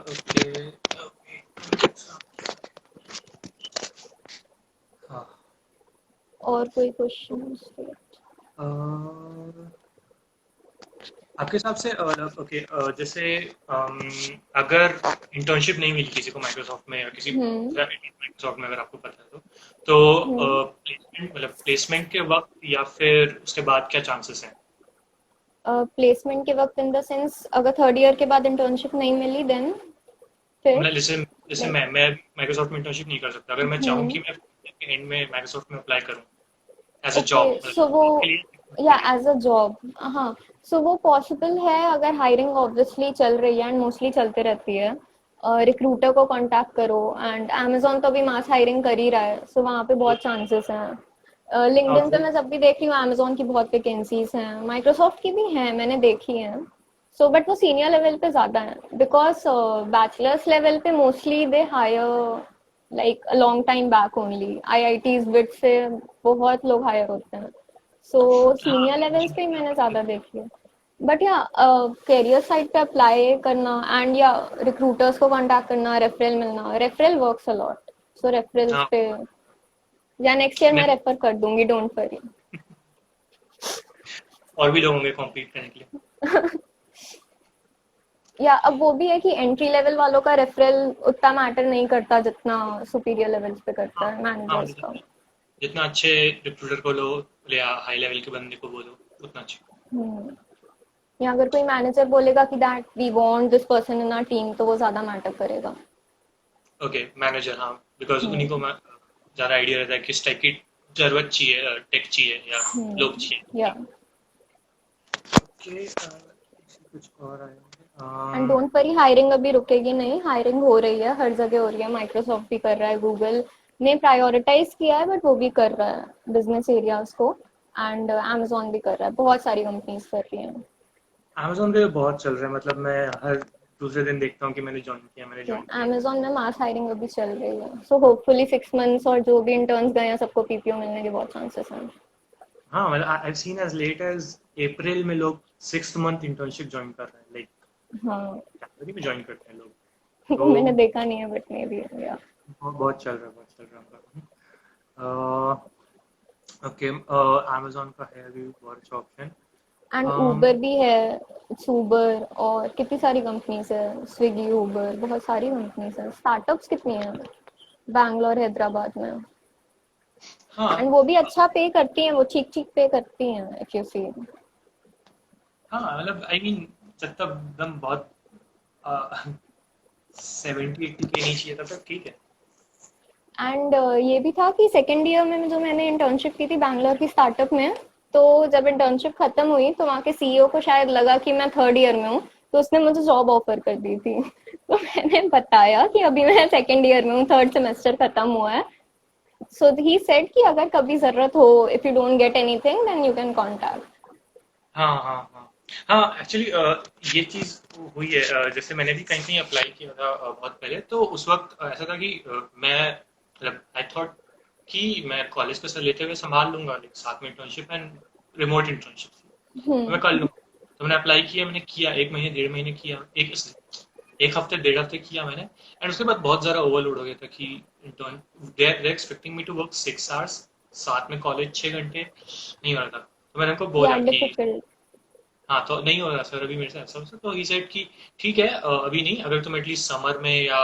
[SPEAKER 1] Okay okay. हाँ।
[SPEAKER 2] और कोई क्वेश्चन?
[SPEAKER 1] अ, आपके हिसाब से मतलब ओके, जैसे अगर इंटर्नशिप नहीं मिली किसी को माइक्रोसॉफ्ट में या किसी
[SPEAKER 2] हम्म
[SPEAKER 1] माइक्रोसॉफ्ट में, अगर आपको पता है तो
[SPEAKER 2] हम्म
[SPEAKER 1] प्लेसमेंट मतलब प्लेसमेंट के वक्त या फिर उसके बाद क्या चांसेस हैं?
[SPEAKER 2] प्लेसमेंट के वक्त इन द सेंस, अगर थर्ड ईयर के बाद इंटर्नशिप नहीं मिली देन फिर
[SPEAKER 1] मतलब जैसे जैसे
[SPEAKER 2] लाइक,
[SPEAKER 1] मैं माइक्रोसॉफ्ट में इंटर्नशिप नहीं कर सकता, अगर मैं चाहूँ
[SPEAKER 2] हम्म
[SPEAKER 1] कि मैं एंड में माइक्रोसॉफ्ट में अप्लाई करूँ एज अ
[SPEAKER 2] ओके
[SPEAKER 1] जॉब,
[SPEAKER 2] सो वो,
[SPEAKER 1] मतलब के लिए
[SPEAKER 2] या
[SPEAKER 1] के लिए।
[SPEAKER 2] एज अ जॉब, हाँ, सो वो पॉसिबल है अगर हायरिंग ऑब्वियसली चल रही है एंड मोस्टली चलते रहती है। रिक्रूटर को कांटेक्ट करो, एंड अमेजोन तो अभी मास हायरिंग कर ही रहा है, सो वहाँ पे बहुत चांसेस हैं। लिंक्डइन पे
[SPEAKER 1] ओके।
[SPEAKER 2] मैं जब भी देख रही हूँ अमेजोन की बहुत वैकेंसीज हैं, माइक्रोसॉफ्ट की भी हैं, मैंने देखी हैं। सो बट वो सीनियर लेवल पे ज्यादा है, बिकॉज बैचलर्स लेवल पे mostly they hire like a long time back only, IITs BIT से बहुत लोग हायर होते हैं। सो
[SPEAKER 1] हाँ,
[SPEAKER 2] सीनियर लेवल्स पे ही मैंने ज्यादा देखी है। बट या करियर साइट पे अप्लाई करना एंड या रिक्रूटर्स को कांटेक्ट करना, रेफरल मिलना, referral works a lot. So referrals
[SPEAKER 1] हाँ,
[SPEAKER 2] पे या नेक्स्ट ईयर मैं
[SPEAKER 1] मैं
[SPEAKER 2] रेफर कर दूंगी, डोंट वरी।
[SPEAKER 1] और भी लोग होंगे कॉम्पीट करने के लिए।
[SPEAKER 2] या अब वो भी है कि एंट्री लेवल वालों का रेफरल उतना मैटर नहीं करता जितना सुपीरियर लेवल्स पे करता
[SPEAKER 1] हाँ
[SPEAKER 2] है
[SPEAKER 1] हाँ,
[SPEAKER 2] मैनेजर्स
[SPEAKER 1] मतलब
[SPEAKER 2] का।
[SPEAKER 1] जितना अच्छे रिक्रूटर को लो या हाई लेवल के बंदे को बोलो उतना अच्छा।
[SPEAKER 2] हम्म, या अगर कोई मैनेजर बोलेगा कि that we want this person in our team, तो वो ज्यादा मैटर करेगा।
[SPEAKER 1] ओके, मैनेजर, हाँ, बिकॉज उन्हीं को
[SPEAKER 2] हम्म
[SPEAKER 1] ज़्यादा आइडिया रहता है किस टाइप की जरूरत चाहिए, टेक चाहिए या लोग
[SPEAKER 2] या
[SPEAKER 1] चाहिए। ओके, कुछ और
[SPEAKER 2] एंड
[SPEAKER 1] आए?
[SPEAKER 2] डोंट वरी, हायरिंग अभी रुकेगी नहीं, हायरिंग हो रही है, हर जगह हो रही है, माइक्रोसॉफ्ट भी कर रहा है, गूगल ने प्रायोरिटाइज किया है बट वो भी कर रहा है बिजनेस एरियाज को, एंड amazon भी कर रहा है, बहुत सारी कंपनीज कर रही हैं।
[SPEAKER 1] अमेजोन पे बहुत चल रहा है, मतलब मैं हर दूसरे दिन देखता हूँ कि मैंने ज्वाइन किया।
[SPEAKER 2] amazon में मास हायरिंग अभी चल रही है, सो होपफुली 6 मंथ्स और जो भी इंटर्न्स गए हैं सबको पीपीओ मिलने के बहुत चांसेस हैं।
[SPEAKER 1] हाँ, मतलब I seen as late as April में लोग 6th मंथ इंटर्नशिप ज्वाइन कर रहे हैं, लाइक
[SPEAKER 2] हाँ
[SPEAKER 1] जनवरी में ज्वाइन करते हैं लोग।
[SPEAKER 2] वो
[SPEAKER 1] तो
[SPEAKER 2] मैंने देखा नहीं है बट मे बी या।
[SPEAKER 1] बहुत चल रहा है, बहुत चल रहा है। ओके, अमेजोन का है अभी बहुत अच्छा ऑप्शन।
[SPEAKER 2] एंड उबर भी है, उबर और कितनी सारी कंपनीज है, स्विगी, उबर, बहुत सारी कंपनीज है, स्टार्टअप्स कितनी है बैंगलोर हैदराबाद में। एंड
[SPEAKER 1] हाँ
[SPEAKER 2] वो भी अच्छा पे करती हैं, वो ठीक ठीक पे करती हैं इफ यू सी।
[SPEAKER 1] हाँ, मतलब आई मीन जब तक एकदम बहुत 70-80 के नहीं चाहिए तब तक ठीक है।
[SPEAKER 2] एंड ये भी था कि सेकेंड ईयर में जो मैंने इंटर्नशिप की थी बैंगलोर की स्टार्टअप में, तो जब इंटर्नशिप खत्म हुई तो वहाँ के सीईओ को शायद लगा कि मैं थर्ड ईयर में हूँ, तो उसने मुझे जॉब ऑफर कर दी थी। तो मैंने बताया कि अभी मैं सेकेंड ईयर में हूँ, थर्ड सेमेस्टर खत्म हुआ है। सो ही सेड कि अगर कभी जरूरत हो, if you don't get anything then you can contact.
[SPEAKER 1] हाँ एक्चुअली ये चीज़ हुई है। जैसे मैंने भी कहीं कहीं अप्लाई किया था बहुत पहले, तो उस वक्त ऐसा था कि मैं मतलब आई थॉट कि मैं कॉलेज का सर लेते हुए संभाल लूंगा, like, साथ में इंटर्नशिप एंड रिमोट इंटर्नशिप तो मैं कर लूंगा। तो मैंने अप्लाई किया, मैंने किया 1 महीने 1.5 महीने किया, एक हफ्ते 1.5 हफ्ते किया मैंने, एंड उसके बाद बहुत ज़्यादा ओवरलोड हो गया था कि intern they expecting me to work 6 hours, साथ में कॉलेज 6 घंटे, नहीं हो रहा था। तो मैंने उनको
[SPEAKER 2] या
[SPEAKER 1] बोला कि
[SPEAKER 2] डिफिकल्ट।
[SPEAKER 1] हाँ, तो नहीं हो रहा सर अभी मेरे से ऐसा वैसा, तो ही सेड कि ठीक है, अभी नहीं, अगर तुम एटलीस्ट समर में या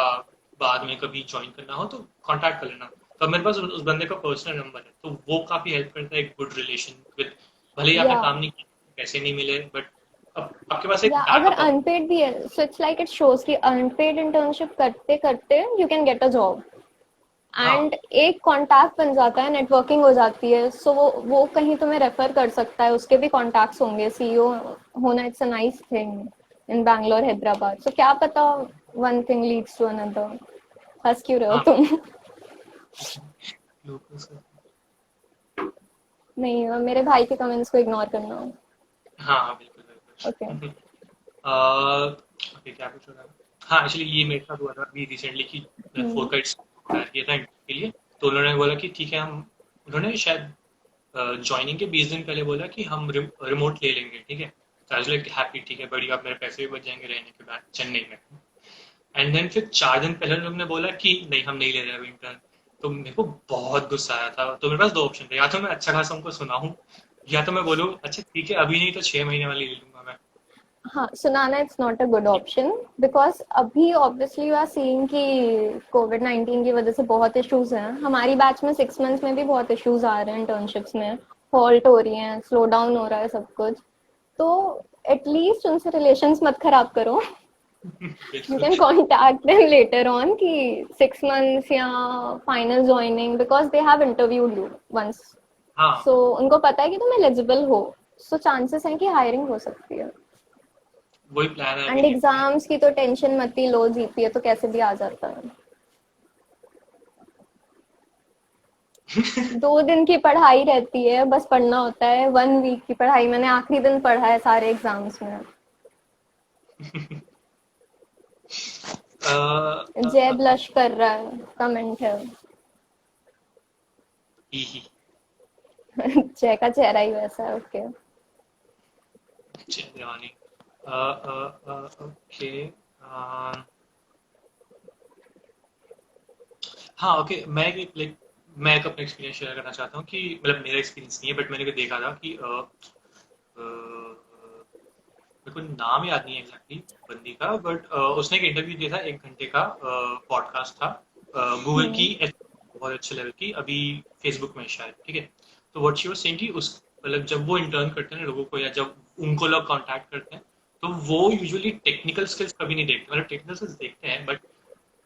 [SPEAKER 1] बाद में कभी ज्वाइन करना हो तो कांटेक्ट कर लेना। तो मेरे पास उस बंदे का पर्सनल नंबर है, तो वो काफ़ी हेल्प करता है, एक गुड रिलेशन विद, भले ही आपने
[SPEAKER 2] या
[SPEAKER 1] काम नहीं किया, पैसे नहीं मिले, बट अब आपके पास एक
[SPEAKER 2] या अगर
[SPEAKER 1] बैकअप ऑप्शन।
[SPEAKER 2] अनपेड भी है, so it's like it shows कि अनपेड इंटर्नशिप करते करते you can get a job,
[SPEAKER 1] हाँ
[SPEAKER 2] एंड एक कांटेक्ट बन जाता है, नेटवर्किंग हो जाती है, सो वो कहीं तुम्हें रेफर कर सकता है, उसके भी कॉन्टैक्ट्स होंगे, सीईओ होना it's a nice thing in Bangalore Hyderabad. So क्या पता one thing leads to another. हंस क्यों रहे हो
[SPEAKER 1] हाँ
[SPEAKER 2] तुम?
[SPEAKER 1] locals का-
[SPEAKER 2] नहीं, मेरे भाई के कमेंट्स को इग्नोर करना।
[SPEAKER 1] हाँ हाँ, बिल्कुल
[SPEAKER 2] ओके।
[SPEAKER 1] बिल्कुल। ओके, क्या पूछ रहा था? हाँ, एक्चुअली ये मेरे साथ हुआ था अभी रिसेंटली कि मैंने फोर काइट्स हायर किया था इंटरव्यू के लिए। तो उन्होंने बोला कि ठीक है, हम उन्होंने शायद ज्वाइनिंग के 20 दिन पहले बोला कि हम रिमोट ले लेंगे, ठीक है। तो आई वाज लाइक हैप्पी, ठीक है, बढ़िया, मेरे पैसे भी बच जाएंगे रहने के बाद चेन्नई में। एंड देन फिर 4 दिन पहले लोग ने बोला कि नहीं, हम नहीं ले रहे अभी इंटर्न। तो मेरे को बहुत गुस्सा आया था। तो मेरे पास दो ऑप्शन थे, या तो मैं अच्छा खासा उनको सुनाऊं, या तो मैं बोलूँ अच्छा ठीक है अभी नहीं तो 6 महीने वाली ले लूंगा मैं।
[SPEAKER 2] हाँ, सुनाना it's not a good option, because अभी ऑब्वियसली यू आर सीइंग कि कोविड-19 की वजह से बहुत इश्यूज हैं। हमारी बैच में 6 मंथ्स में भी बहुत इश्यूज आ रहे हैं, इंटर्नशिप्स में हॉल्ट हो रही हैं, स्लो डाउन हो रहा है सब कुछ। तो एटलीस्ट उनसे रिलेशंस मत खराब करो। यू
[SPEAKER 1] बिल्कुल।
[SPEAKER 2] Can contact them later on कि 6 मंथ्स या final joining, because they have interviewed you once.
[SPEAKER 1] हाँ,
[SPEAKER 2] सो उनको पता है कि तुम एलिजिबल हो, सो चांसेस हैं कि हायरिंग हो सकती है।
[SPEAKER 1] वही प्लान है
[SPEAKER 2] एंड
[SPEAKER 1] अभी।
[SPEAKER 2] एग्जाम्स की तो टेंशन मत ही लो, जीपीए तो कैसे भी आ जाता है। 2 दिन की पढ़ाई रहती है, बस पढ़ना होता है। 1 वीक की पढ़ाई मैंने आखिरी दिन पढ़ा है सारे एग्जाम्स में।
[SPEAKER 1] अ, अ,
[SPEAKER 2] जय
[SPEAKER 1] अ,
[SPEAKER 2] ब्लश कर रहा है, कमेंट है।
[SPEAKER 1] ही
[SPEAKER 2] जय का चेहरा ही वैसा है। ओके।
[SPEAKER 1] जवानी। ओके। हाँ, ओके, मैं एक लाइक मैं एक अपना एक्सपीरियंस शेयर करना चाहता हूँ कि मतलब मेरा एक्सपीरियंस नहीं है, बट मैंने भी देखा था कि मेरे को नाम याद नहीं है एग्जैक्टली बंदी का, बट उसने एक इंटरव्यू दिया था, 1 घंटे का पॉडकास्ट था, गूगल की बहुत अच्छे लेवल की, अभी फेसबुक में शायद, ठीक है। तो व्हाट शी वाज सेइंग कि उस मतलब जब वो इंटर्न करते हैं ना लोगों को, या जब उनको लोग कांटेक्ट करते हैं, तो वो यूजुअली टेक्निकल स्किल्स कभी नहीं देखते, मतलब टेक्निकल स्किल्स देखते हैं, बट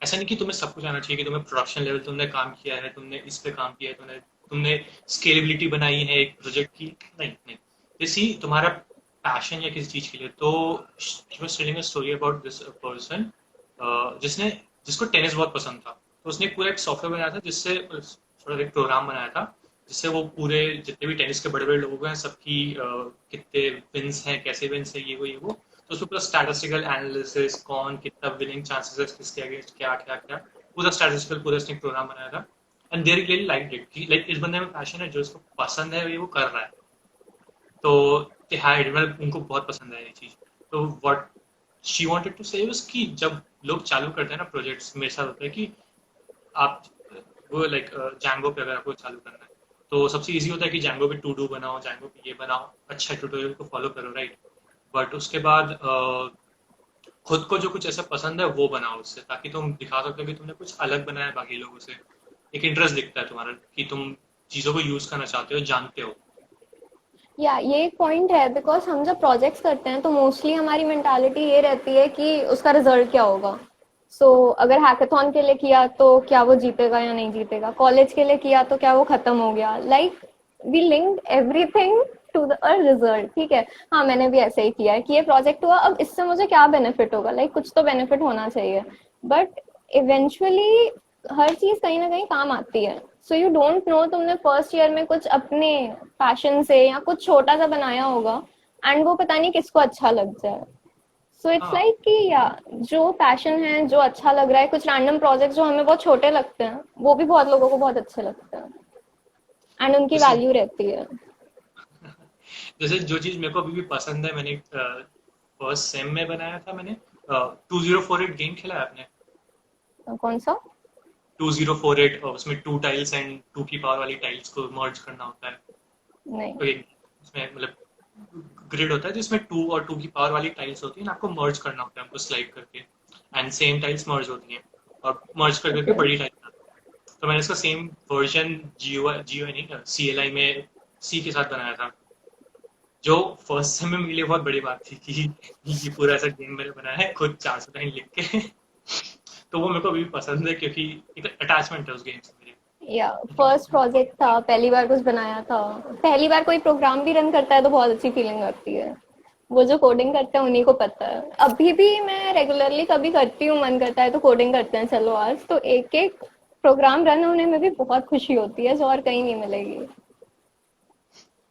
[SPEAKER 1] ऐसा नहीं कि तुम्हें सब कुछ आना चाहिए, कि तुम्हें प्रोडक्शन लेवल तुमने काम किया है, तुमने इस पे काम किया है, तुमने तुमने स्केलेबिलिटी बनाई है एक प्रोजेक्ट की। नहीं नहीं, जैसे तुम्हारा पैशन या किसी चीज के लिए। तो she was telling a story about this person जिसने जिसको टेनिस बहुत पसंद था। तो उसने पूरा एक सॉफ्टवेयर बनाया था, जिससे थोड़ा एक प्रोग्राम बनाया था, जिससे वो पूरे जितने भी टेनिस के बड़े बड़े लोग हैं सबकी कितने विन्स हैं, कैसे विन्स है, ये वो। तो उसमें पूरा स्टैटिस्टिकल एनालिसिस, कौन कितना विनिंग चांसेस है किसके अगेंस्ट, क्या क्या क्या, पूरा स्टैटिस्टिकल पूरा उसने प्रोग्राम बनाया था। And they're really like it कि लाइक इस बंदे में पैशन है, जो इसको पसंद है ये वो कर रहा है। तो दे हैड मतलब उनको बहुत पसंद है ये चीज। तो व्हाट शी वांटेड टू से कि जब लोग चालू करते हैं ना प्रोजेक्ट्स, मेरे साथ होता है कि आप वो लाइक जैंगो पे अगर आपको चालू करना है, तो सबसे इजी होता है कि जैंगो पे टू डू बनाओ, जैंगो पे ये बनाओ, अच्छा ट्यूटोरियल को फॉलो करो, राइट। बट उसके बाद खुद को जो कुछ ऐसा पसंद है वो बनाओ उससे, ताकि तुम दिखा सकते हो कि तुमने कुछ अलग बनाया है बाकी लोगों से। एक इंटरेस्ट दिखता है तुम्हारा कि तुम चीजों को यूज करना चाहते हो, जानते हो।
[SPEAKER 2] या ये एक पॉइंट है, बिकॉज हम जब प्रोजेक्ट्स करते हैं तो मोस्टली हमारी मेंटालिटी ये रहती है कि उसका रिजल्ट क्या होगा। अगर हैकाथॉन के लिए किया तो क्या वो जीतेगा या नहीं जीतेगा, कॉलेज के लिए किया तो क्या वो खत्म हो गया, like we linked everything to the result. ठीक है, हाँ मैंने भी ऐसे ही किया है कि ये प्रोजेक्ट हुआ, अब इससे मुझे क्या बेनिफिट होगा, कुछ तो बेनिफिट होना चाहिए। बट इवेंचुअली हर चीज कहीं ना कहीं काम आती है। सो यू डोंट नो, तुमने फर्स्ट ईयर में कुछ अपने पैशन से या कुछ छोटा सा बनाया होगा, एंड वो पता नहीं किसको अच्छा लग जाए। सो इट्स
[SPEAKER 1] हाँ,
[SPEAKER 2] लाइक कि या जो पैशन है, जो अच्छा लग रहा है, कुछ रैंडम प्रोजेक्ट जो हमें बहुत छोटे लगते हैं वो भी बहुत लोगों को बहुत अच्छे लगते हैं, एंड उनकी
[SPEAKER 1] जैसे
[SPEAKER 2] वैल्यू रहती है।
[SPEAKER 1] जैसे जो चीज मेरे को अभी भी पसंद है, मैंने फर्स्ट सेम में बनाया था मैंने। 2048 गेम खेला है आपने?
[SPEAKER 2] कौन सा?
[SPEAKER 1] 2048, उसमें 2 टाइल्स एंड 2 की पावर वाली टाइल्स को मर्ज करना होता है।
[SPEAKER 2] नहीं।
[SPEAKER 1] तो एक उसमें मतलब ग्रिड होता है जिसमें 2 और 2 की पावर वाली टाइल्स होती है ना, आपको मर्ज करना होता है उनको स्लाइड करके, एंड सेम टाइल्स मर्ज होती हैं, और मर्ज कर करके
[SPEAKER 2] ओके।
[SPEAKER 1] बड़ी टाइल्स आती है। तो मैंने इसका सेम वर्जन जियो जियो नहीं, CLI में सी के साथ बनाया था। जो फर्स्ट सेम में मेरे लिए बहुत बड़ी बात थी कि ये पूरा ऐसा गेम मैंने बनाया है खुद 400 लाइन लिख के। तो वो मेरे को अभी भी पसंद है, क्योंकि एक अटैचमेंट है उस गेम से
[SPEAKER 2] या फर्स्ट प्रोजेक्ट था, पहली बार कुछ बनाया था। पहली बार कोई प्रोग्राम भी रन करता है तो बहुत अच्छी फीलिंग आती है। वो जो कोडिंग करते हैं उन्हीं को पता है। अभी भी मैं रेगुलरली कभी करती हूँ, मन करता है तो कोडिंग करते हैं चलो आज, तो एक एक प्रोग्राम रन होने में भी बहुत खुशी होती है जो और कहीं नहीं मिलेगी।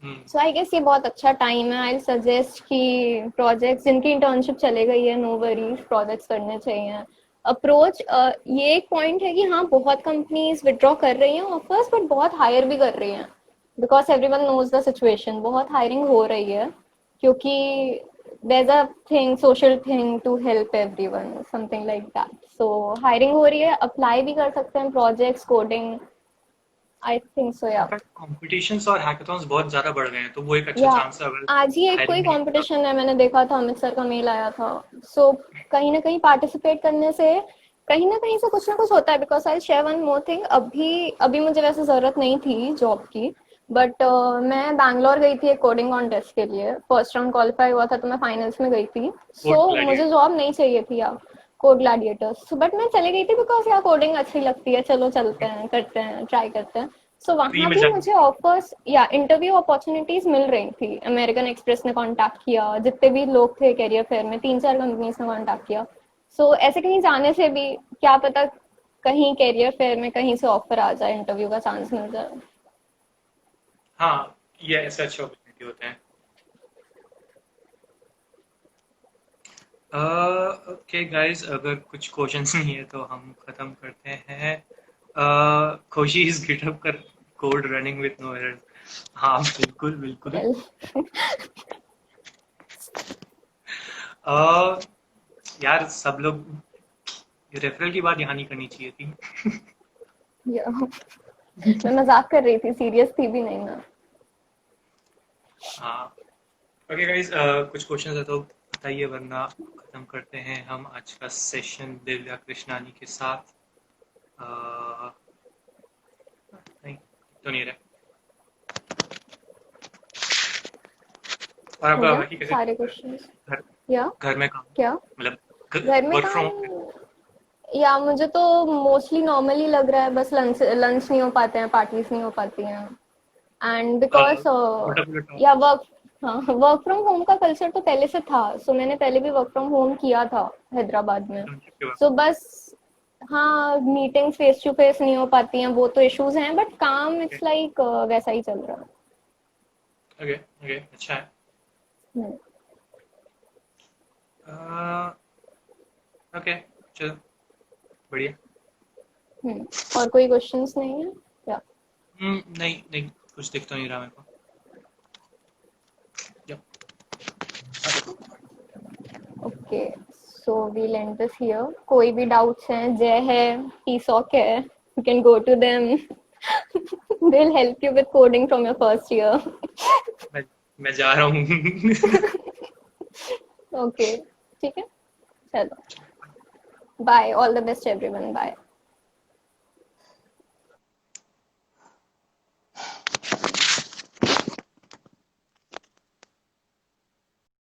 [SPEAKER 2] सो आई गेस ये बहुत अच्छा टाइम है। आई सजेस्ट कि प्रोजेक्ट्स जिनकी इंटर्नशिप चले गई है, नो वरीज, प्रोजेक्ट्स करने चाहिए। अप्रोच ये एक पॉइंट है कि हाँ बहुत कंपनीज विड्रॉ कर रही हैं ऑफर्स, बट बहुत हायर भी कर रही हैं because everyone knows the situation. बहुत हायरिंग हो रही है क्योंकि there's a thing, social thing to help everyone, something like that. So hiring हो रही है, अप्लाई भी कर सकते हैं प्रोजेक्ट्स, कोडिंग। आई थिंक सो या
[SPEAKER 1] इनफैक्ट कॉम्पिटिशन्स और हैकाथॉन्स बहुत ज्यादा बढ़ गए हैं, तो वो एक अच्छा
[SPEAKER 2] या
[SPEAKER 1] चांस है अगर
[SPEAKER 2] आज ही एक कोई
[SPEAKER 1] हायरिंग नहीं होता।
[SPEAKER 2] कंपटीशन है, मैंने देखा था, अमित सर का मेल आया था। सो कहीं ना कहीं पार्टिसिपेट करने से कहीं ना कुछ होता है। Because I share one more thing, अभी अभी मुझे वैसे जरूरत नहीं थी जॉब की, बट मैं बैंगलोर गई थी एक कोडिंग कॉन्टेस्ट के लिए। फर्स्ट राउंड क्वालिफाई हुआ था तो मैं फाइनल्स में गई थी।
[SPEAKER 1] कोड
[SPEAKER 2] सो मुझे
[SPEAKER 1] ग्लैडिएटर।
[SPEAKER 2] जॉब नहीं चाहिए थी यार, कोड ग्लैडिएटर्स, बट मैं चली गई थी बिकॉज यार कोडिंग अच्छी लगती है, चलो चलते हैं, करते हैं, ट्राई करते हैं। सो
[SPEAKER 1] फ्री
[SPEAKER 2] वहां
[SPEAKER 1] में
[SPEAKER 2] भी
[SPEAKER 1] जाके।
[SPEAKER 2] मुझे ऑफर्स या इंटरव्यू अपॉर्चुनिटीज मिल रही थी। अमेरिकन एक्सप्रेस ने कांटेक्ट किया, जितने भी लोग थे कैरियर फेयर में, 3-4 कंपनीज ने कांटेक्ट किया। सो ऐसे कहीं जाने से भी क्या पता कहीं कैरियर फेयर में कहीं से ऑफर आ जाए, इंटरव्यू का चांस मिल जाए।
[SPEAKER 1] हाँ, ये ऐसे अच्छे अपॉर्चुनिटी होते हैं। ओके गाइस, अगर कुछ क्वेश्चंस नहीं है तो हम खत्म करते हैं। खुशी इज गिटहब कर code running with no errors. हाँ, बिल्कुल बिल्कुल।
[SPEAKER 2] वेल
[SPEAKER 1] uh, यार सब लोग, रेफरल की बात यहाँ नहीं करनी चाहिए थी।
[SPEAKER 2] या मैं मजाक कर रही थी, सीरियस थी भी नहीं मैं।
[SPEAKER 1] हाँ। ओके गाइस, कुछ क्वेश्चंस है तो बताइए, वरना खत्म करते हैं हम आज का सेशन दिव्या कृष्णानी के साथ। uh, नहीं तो नहीं रहे। और
[SPEAKER 2] हो
[SPEAKER 1] आपका
[SPEAKER 2] गया
[SPEAKER 1] बाकी कैसे
[SPEAKER 2] सारे
[SPEAKER 1] चल रहा
[SPEAKER 2] क्वेश्चंस?
[SPEAKER 1] है? घर
[SPEAKER 2] या
[SPEAKER 1] घर में काम,
[SPEAKER 2] क्या?
[SPEAKER 1] मतलब
[SPEAKER 2] घर में
[SPEAKER 1] वर्क
[SPEAKER 2] काम,
[SPEAKER 1] फ्रॉम होम।
[SPEAKER 2] या मुझे तो मोस्टली नॉर्मली लग रहा है, बस लंच लंच नहीं हो पाते हैं, पार्टीज नहीं हो पाती हैं। एंड बिकॉज
[SPEAKER 1] छोटा मोटा
[SPEAKER 2] या
[SPEAKER 1] टॉपिक्स।
[SPEAKER 2] वर्क, हाँ वर्क फ्रॉम होम का कल्चर तो पहले से था। सो मैंने पहले भी वर्क फ्रॉम होम किया था हैदराबाद में।
[SPEAKER 1] इंटर्नशिप के बाद।
[SPEAKER 2] सो बस हाँ मीटिंग्स फेस टू फेस नहीं हो पाती हैं, वो तो इश्यूज हैं, बट काम
[SPEAKER 1] ओके
[SPEAKER 2] इट्स लाइक वैसा ही चल रहा
[SPEAKER 1] ओके ओके, अच्छा है।
[SPEAKER 2] है।
[SPEAKER 1] ओके, चलो, बढ़िया।
[SPEAKER 2] और कोई क्वेश्चंस नहीं है या?
[SPEAKER 1] नहीं नहीं, कुछ दिख तो नहीं रहा मेरे को। Yep.
[SPEAKER 2] Okay, so we'll end this here. कोई भी डाउट्स हैं, जय है, पीसॉक है, you can go to them. They will help you with coding from your first year.
[SPEAKER 1] मैं मैं जा रहा हूँ।
[SPEAKER 2] ओके ठीक है, चलो, bye, all the best everyone, bye.